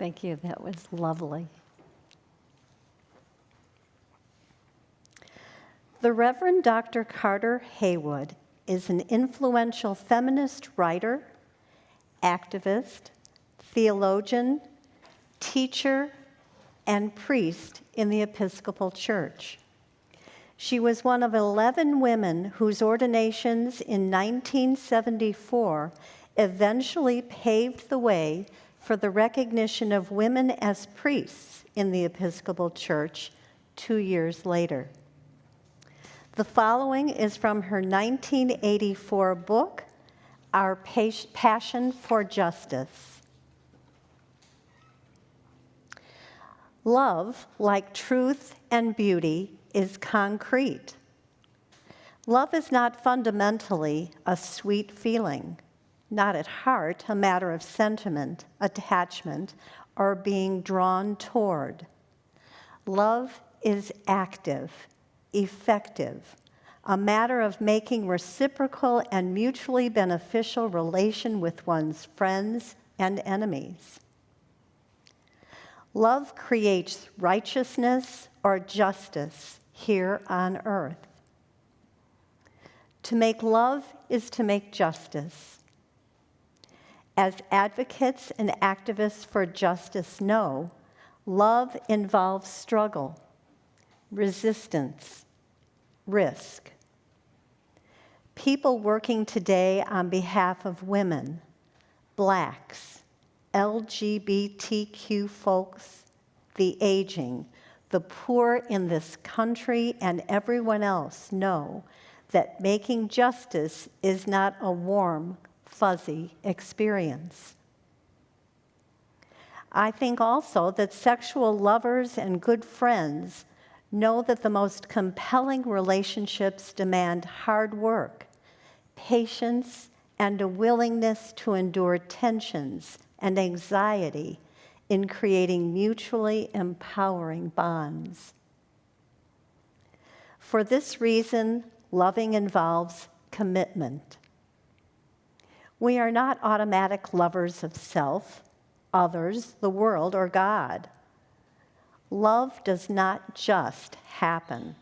Thank you. That was lovely. The Reverend Dr. Carter Haywood is an influential feminist writer, activist, theologian, teacher, and priest in the Episcopal Church. She was one of 11 women whose ordinations in 1974 eventually paved the way for the recognition of women as priests in the Episcopal Church 2 years later. The following is from her 1984 book, Our Passion for Justice. Love, like truth and beauty, is concrete. Love is not fundamentally a sweet feeling, not at heart a matter of sentiment, attachment, or being drawn toward. Love is active, effective, a matter of making reciprocal and mutually beneficial relation with one's friends and enemies. Love creates righteousness or justice here on earth. To make love is to make justice. As advocates and activists for justice know, love involves struggle, resistance, risk. People working today on behalf of women, Blacks, LGBTQ folks, the aging, the poor in this country, and everyone else know that making justice is not a warm, fuzzy experience. I think also that sexual lovers and good friends know that the most compelling relationships demand hard work, patience, and a willingness to endure tensions and anxiety in creating mutually empowering bonds. For this reason, loving involves commitment. We are not automatic lovers of self, others, the world, or God. Love does not just happen.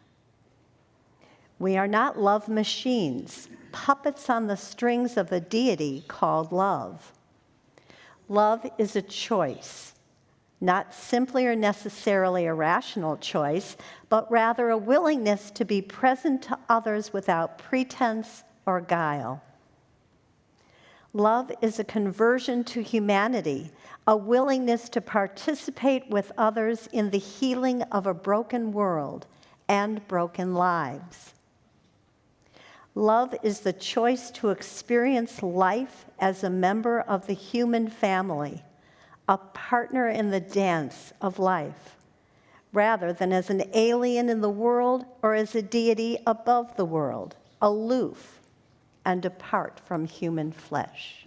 We are not love machines, puppets on the strings of a deity called love. Love is a choice, not simply or necessarily a rational choice, but rather a willingness to be present to others without pretense or guile. Love is a conversion to humanity, a willingness to participate with others in the healing of a broken world and broken lives. Love is the choice to experience life as a member of the human family, a partner in the dance of life, rather than as an alien in the world or as a deity above the world, aloof and apart from human flesh.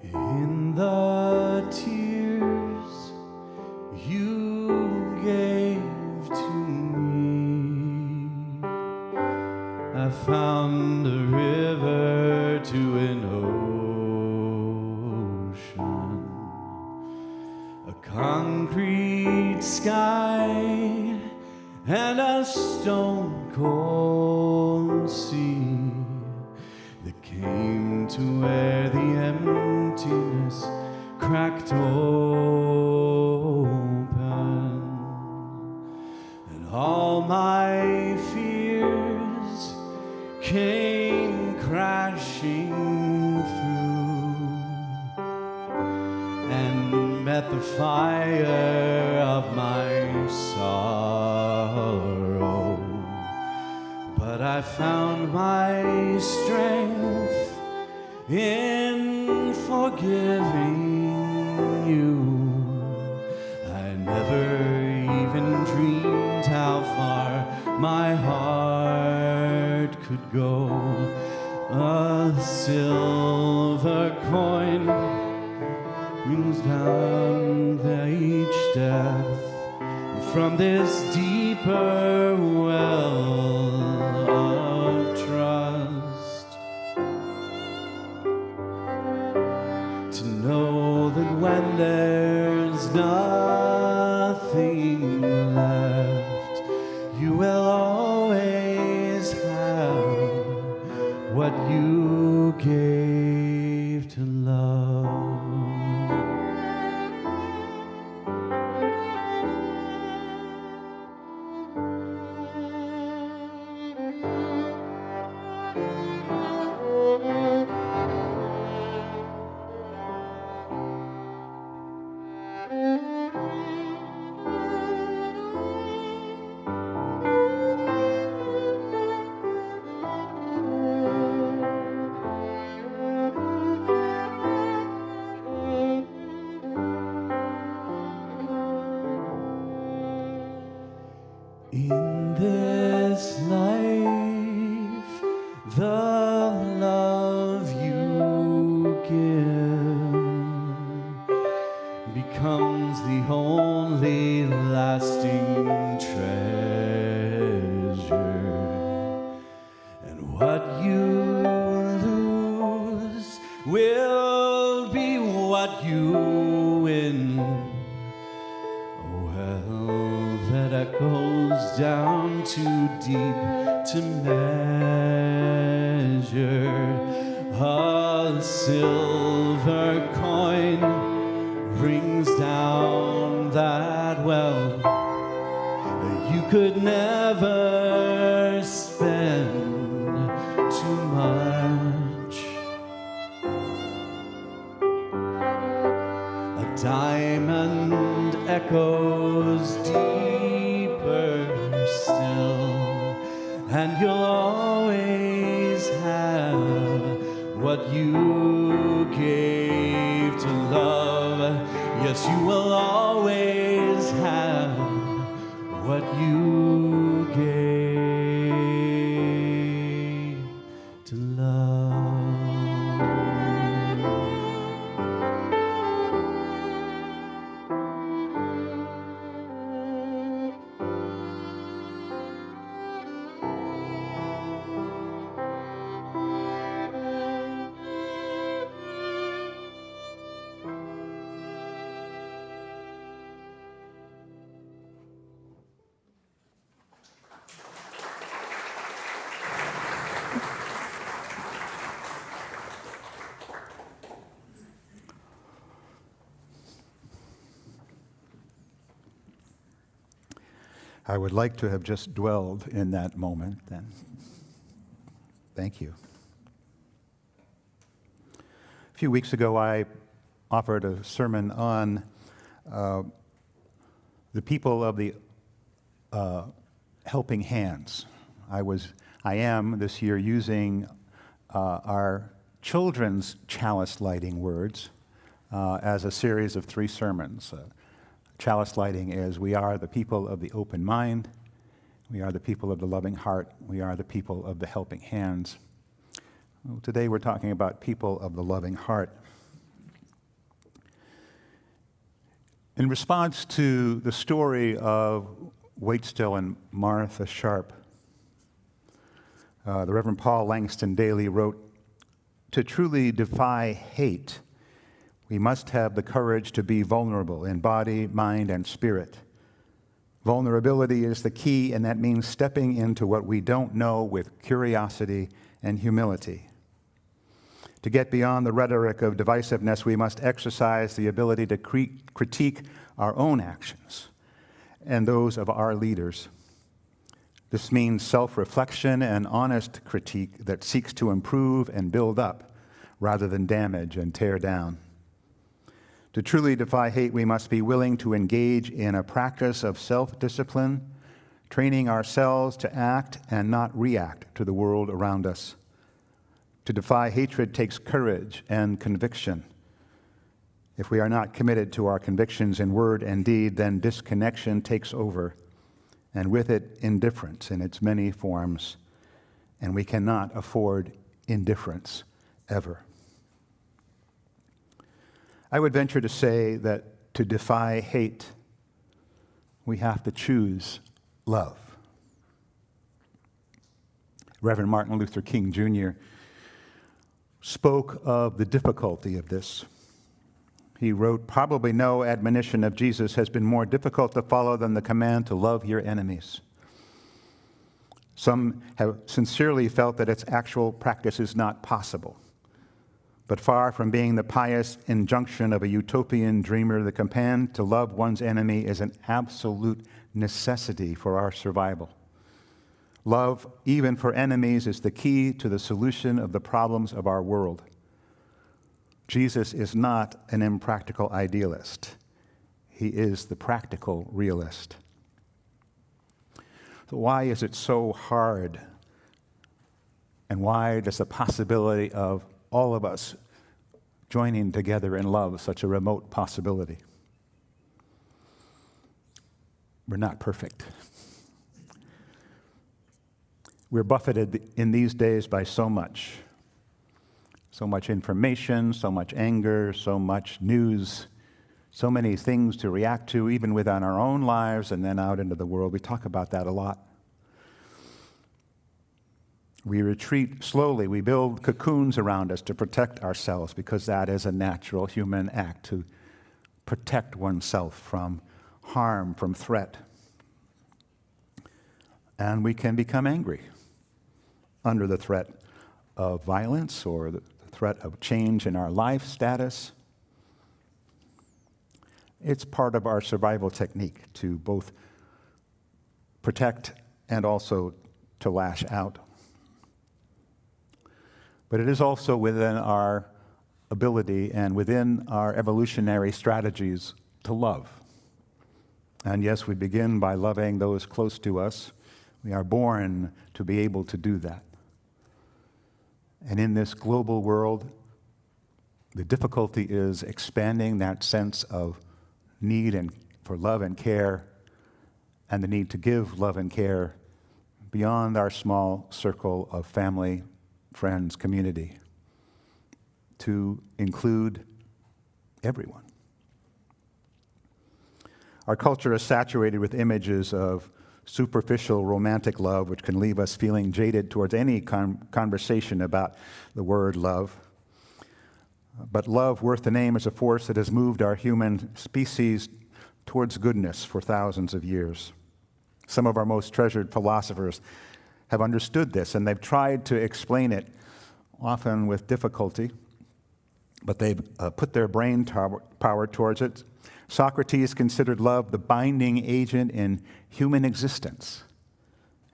In the tears you gave to me, I found a river to an ocean, a concrete sky, and a stone cold sea that came to where the emptiness cracked open, and all my fears came at the fire of my sorrow, but I found my strength in forgiving you. I never even dreamed how far my heart could go. A silver coin brings down each death from this deeper well of trust. To know that when there's nothing left, you will always have what you gave to love. In this life, the love you give becomes the only lasting treasure, and what you lose will be what you win. Well, that echoes down too deep to measure. A silver coin brings down that well you could never spend too much. A diamond echoes deeper still, and you'll always have what you gave to love. Yes, you will always have what you gave to love. I would like to have just dwelled in that moment then. Thank you. A few weeks ago, I offered a sermon on the people of the helping hands. I am this year using our children's chalice lighting words as a series of 3 sermons. Chalice lighting is, we are the people of the open mind, we are the people of the loving heart, we are the people of the helping hands. Well, today we're talking about people of the loving heart. In response to the story of Waitstill and Martha Sharp, the Reverend Paul Langston Daly wrote, "To truly defy hate, we must have the courage to be vulnerable in body, mind, and spirit. Vulnerability is the key, and that means stepping into what we don't know with curiosity and humility. To get beyond the rhetoric of divisiveness, we must exercise the ability to critique our own actions and those of our leaders. This means self-reflection and honest critique that seeks to improve and build up rather than damage and tear down. To truly defy hate, we must be willing to engage in a practice of self-discipline, training ourselves to act and not react to the world around us. To defy hatred takes courage and conviction. If we are not committed to our convictions in word and deed, then disconnection takes over, and with it, indifference in its many forms, and we cannot afford indifference ever. I would venture to say that to defy hate, we have to choose love. Reverend Martin Luther King Jr. spoke of the difficulty of this. He wrote, "Probably no admonition of Jesus has been more difficult to follow than the command to love your enemies." Some have sincerely felt that its actual practice is not possible. But far from being the pious injunction of a utopian dreamer, the command to love one's enemy is an absolute necessity for our survival. Love, even for enemies, is the key to the solution of the problems of our world. Jesus is not an impractical idealist. He is the practical realist. So why is it so hard? And why does the possibility of all of us joining together in love such a remote possibility? We're not perfect. We're buffeted in these days by so much information, so much anger, so much news, so many things to react to, even within our own lives and then out into the world. We talk about that a lot. We retreat slowly. We build cocoons around us to protect ourselves because that is a natural human act, to protect oneself from harm, from threat. And we can become angry under the threat of violence or the threat of change in our life status. It's part of our survival technique to both protect and also to lash out. But it is also within our ability and within our evolutionary strategies to love. And yes, we begin by loving those close to us. We are born to be able to do that. And in this global world, the difficulty is expanding that sense of need and for love and care, and the need to give love and care beyond our small circle of family, friends, community, to include everyone. Our culture is saturated with images of superficial romantic love, which can leave us feeling jaded towards any conversation about the word love. But love, worth the name, is a force that has moved our human species towards goodness for thousands of years. Some of our most treasured philosophers have understood this, and they've tried to explain it, often with difficulty, but they've put their brain power towards it. Socrates considered love the binding agent in human existence.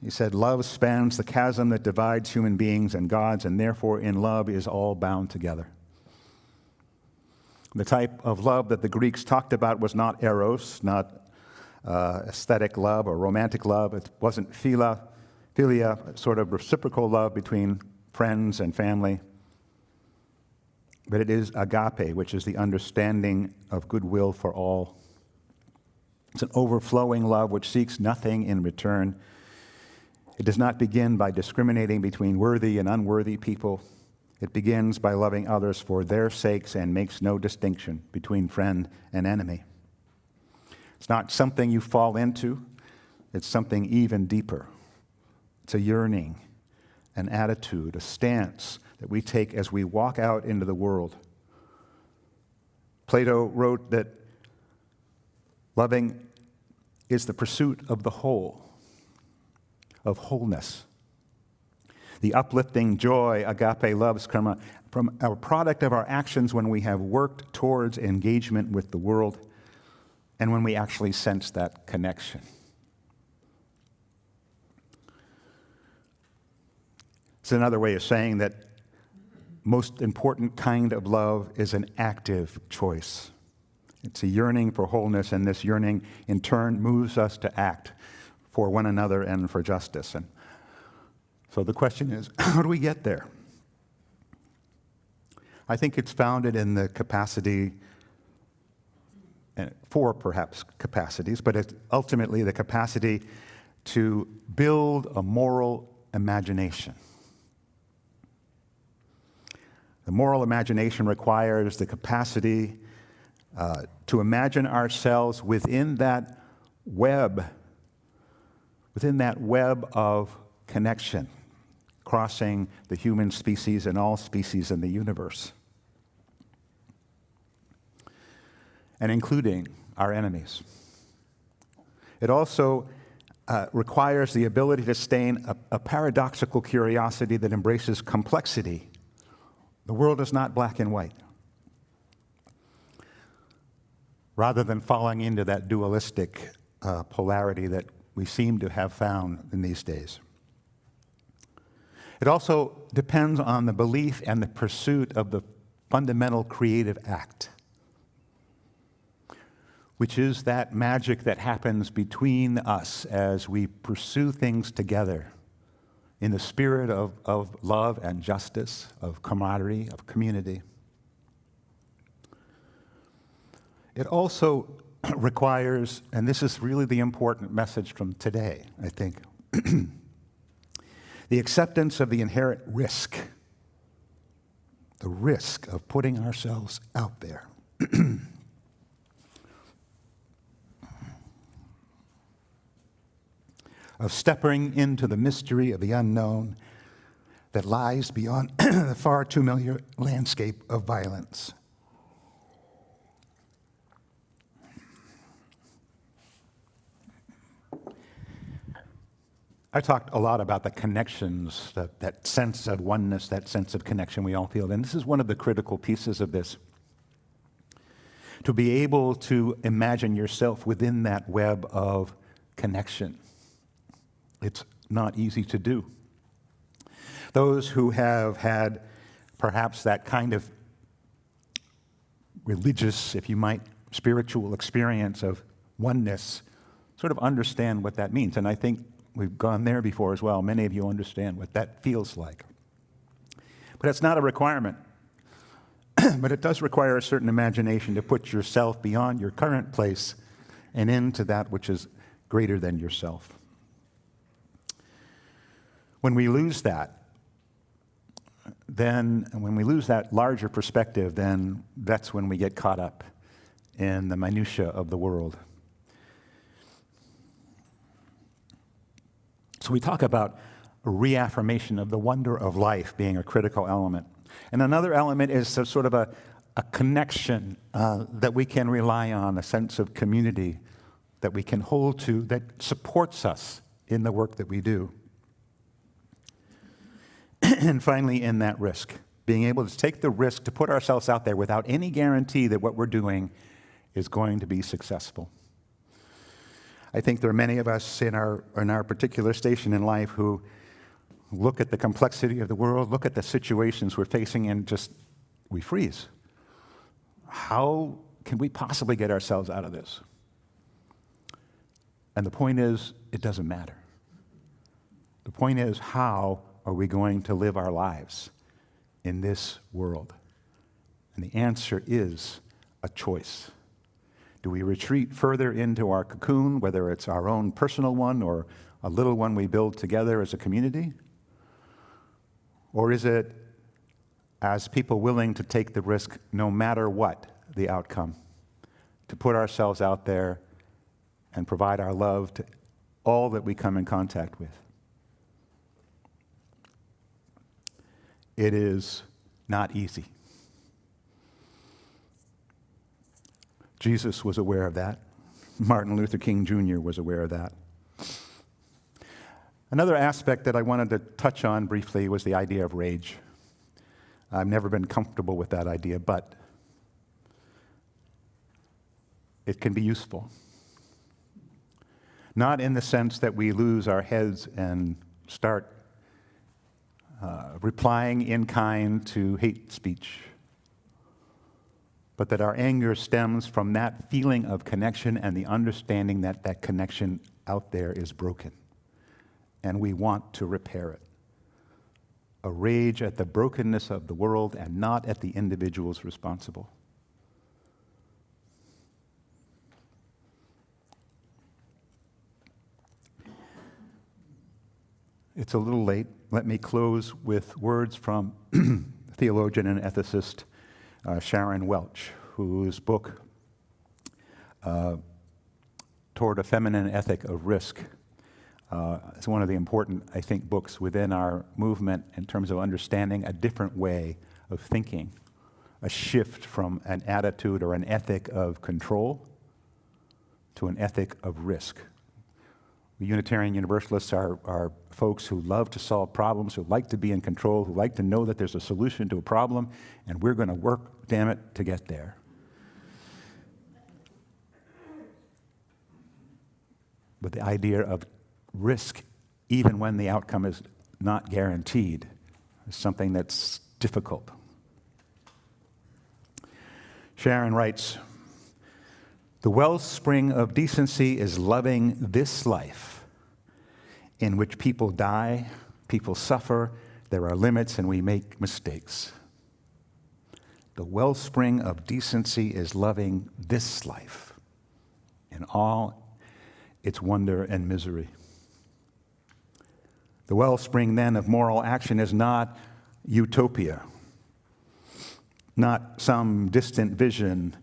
He said, "Love spans the chasm that divides human beings and gods, and therefore in love is all bound together." The type of love that the Greeks talked about was not eros, not aesthetic love or romantic love. It wasn't philia, sort of reciprocal love between friends and family. But it is agape, which is the understanding of goodwill for all. It's an overflowing love which seeks nothing in return. It does not begin by discriminating between worthy and unworthy people. It begins by loving others for their sakes and makes no distinction between friend and enemy. It's not something you fall into. It's something even deeper. It's a yearning, an attitude, a stance that we take as we walk out into the world. Plato wrote that loving is the pursuit of the whole, of wholeness. The uplifting joy agape loves come from a product of our actions when we have worked towards engagement with the world and when we actually sense that connection. It's another way of saying that most important kind of love is an active choice. It's a yearning for wholeness, and this yearning in turn moves us to act for one another and for justice. And so the question is, how do we get there? I think it's founded in the capacity, for perhaps capacities, but it's ultimately the capacity to build a moral imagination. The moral imagination requires the capacity to imagine ourselves within that web of connection, crossing the human species and all species in the universe, and including our enemies. It also requires the ability to sustain a paradoxical curiosity that embraces complexity. The world is not black and white. Rather than falling into that dualistic polarity that we seem to have found in these days. It also depends on the belief and the pursuit of the fundamental creative act, which is that magic that happens between us as we pursue things together in the spirit of love and justice, of camaraderie, of community. It also requires, and this is really the important message from today, I think, the acceptance of the inherent risk, the risk of putting ourselves out there. Of stepping into the mystery of the unknown that lies beyond the far too familiar landscape of violence. I talked a lot about the connections, that sense of oneness, that sense of connection we all feel. And this is one of the critical pieces of this. To be able to imagine yourself within that web of connection. It's not easy to do. Those who have had perhaps that kind of religious, if you might, spiritual experience of oneness sort of understand what that means. And I think we've gone there before as well. Many of you understand what that feels like. But it's not a requirement. But it does require a certain imagination to put yourself beyond your current place and into that which is greater than yourself. When we lose that, then when we lose that larger perspective, then that's when we get caught up in the minutia of the world. So we talk about a reaffirmation of the wonder of life being a critical element. And another element is sort of a connection that we can rely on, a sense of community that we can hold to that supports us in the work that we do. And finally, in that risk, being able to take the risk to put ourselves out there without any guarantee that what we're doing is going to be successful. I think there are many of us in our particular station in life who look at the complexity of the world, look at the situations we're facing, and we freeze. How can we possibly get ourselves out of this? And the point is, it doesn't matter. The point is, how are we going to live our lives in this world? And the answer is a choice. Do we retreat further into our cocoon, whether it's our own personal one or a little one we build together as a community? Or is it as people willing to take the risk no matter what the outcome, to put ourselves out there and provide our love to all that we come in contact with? It is not easy. Jesus was aware of that. Martin Luther King Jr. was aware of that. Another aspect that I wanted to touch on briefly was the idea of rage. I've never been comfortable with that idea, but it can be useful. Not in the sense that we lose our heads and start replying in kind to hate speech, but that our anger stems from that feeling of connection and the understanding that that connection out there is broken, and we want to repair it. A rage at the brokenness of the world and not at the individuals responsible. It's a little late. Let me close with words from theologian and ethicist Sharon Welch, whose book, Toward a Feminine Ethic of Risk, is one of the important, I think, books within our movement in terms of understanding a different way of thinking, a shift from an attitude or an ethic of control to an ethic of risk. We Unitarian Universalists are folks who love to solve problems, who like to be in control, who like to know that there's a solution to a problem, and we're going to work, damn it, to get there. But the idea of risk, even when the outcome is not guaranteed, is something that's difficult. Sharon writes, "The wellspring of decency is loving this life, in which people die, people suffer, there are limits, and we make mistakes. The wellspring of decency is loving this life, in all its wonder and misery. The wellspring, then, of moral action is not utopia, not some distant vision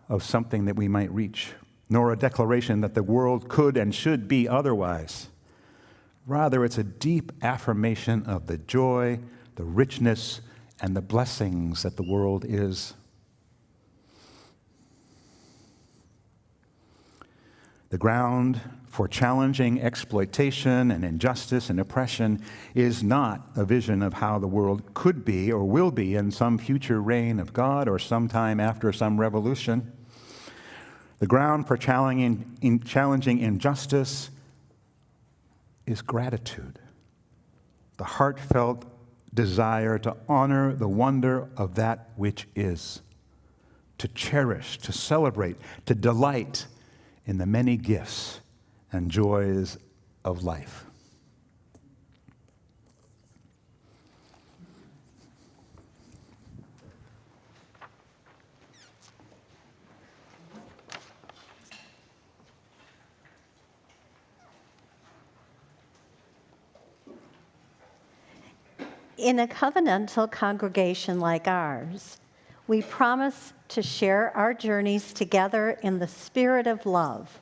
of something that we might reach, nor a declaration that the world could and should be otherwise. Rather, it's a deep affirmation of the joy, the richness, and the blessings that the world is. The ground for challenging exploitation and injustice and oppression is not a vision of how the world could be or will be in some future reign of God or sometime after some revolution. The ground for challenging injustice is gratitude, the heartfelt desire to honor the wonder of that which is, to cherish, to celebrate, to delight in the many gifts and joys of life." In a covenantal congregation like ours, we promise to share our journeys together in the spirit of love.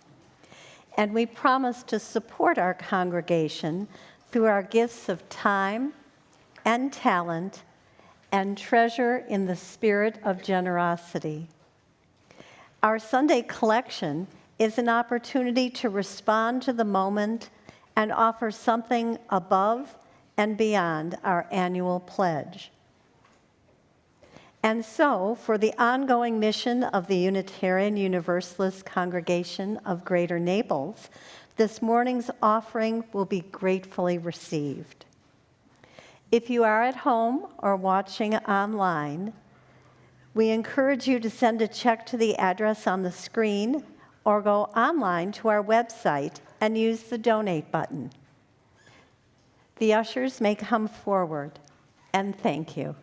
And we promise to support our congregation through our gifts of time and talent and treasure in the spirit of generosity. Our Sunday collection is an opportunity to respond to the moment and offer something above and beyond our annual pledge. And so, for the ongoing mission of the Unitarian Universalist Congregation of Greater Naples, this morning's offering will be gratefully received. If you are at home or watching online, we encourage you to send a check to the address on the screen or go online to our website and use the donate button. The ushers may come forward, and thank you.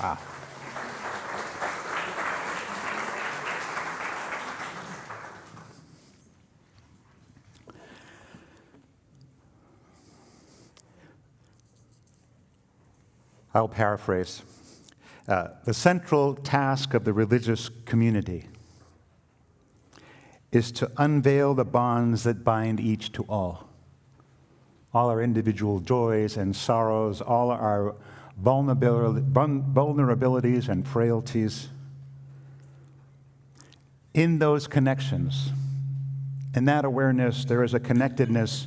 Wow. I'll paraphrase. The central task of the religious community is to unveil the bonds that bind each to all our individual joys and sorrows, all our vulnerabilities and frailties. In those connections, in that awareness, there is a connectedness,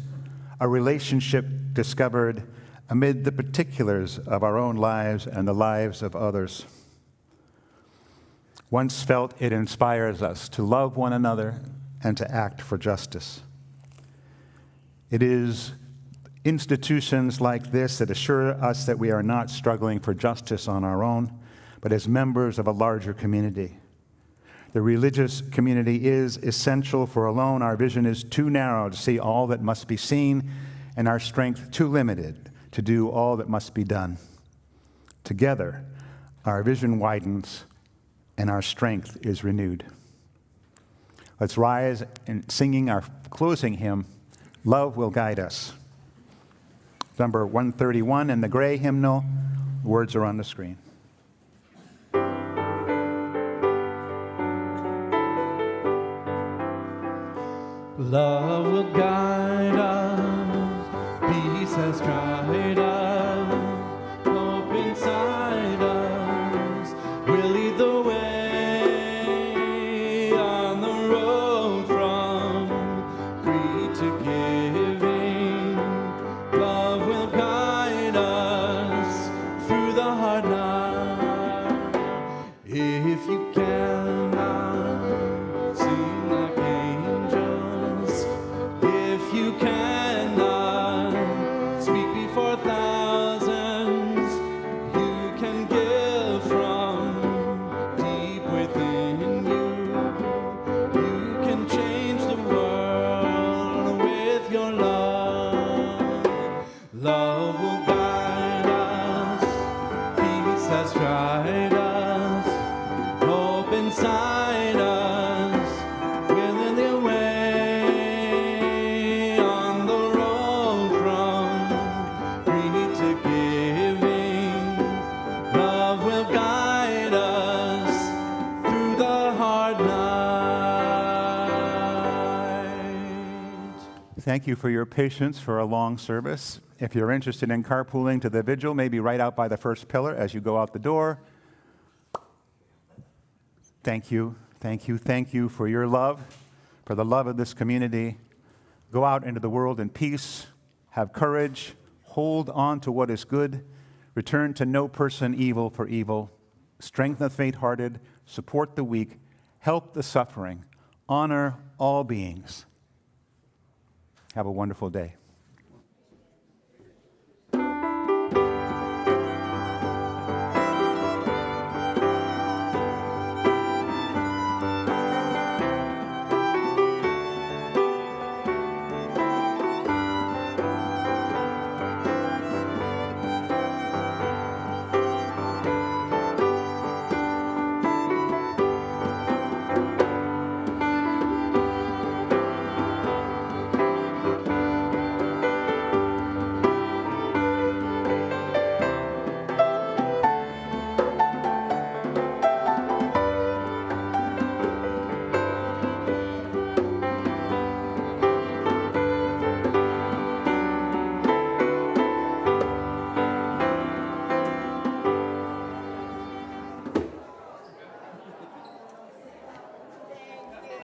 a relationship discovered amid the particulars of our own lives and the lives of others. Once felt, it inspires us to love one another and to act for justice. It is institutions like this that assure us that we are not struggling for justice on our own, but as members of a larger community. The religious community is essential, for alone our vision is too narrow to see all that must be seen, and our strength too limited to do all that must be done. Together, our vision widens and our strength is renewed. Let's rise in singing our closing hymn, Love Will Guide Us. Number 131 in the gray hymnal. The words are on the screen. Love will guide us, peace has tried us, hope inside us will lead the way on the road from greed to giving. Love will guide us through the hard night. If you cannot sing like angels, if you cannot speak before thousands, you can give from deep within you. You can change the world with your love. Love will guide us, peace has tried us, hope inside us will lead the way on the road from greed to giving. Love will guide us through the hard night. Thank you for your patience for a long service. If you're interested in carpooling to the vigil, maybe right out by the first pillar as you go out the door. Thank you, thank you, thank you for your love, for the love of this community. Go out into the world in peace, have courage, hold on to what is good, return to no person evil for evil, strengthen the faint-hearted, support the weak, help the suffering, honor all beings. Have a wonderful day.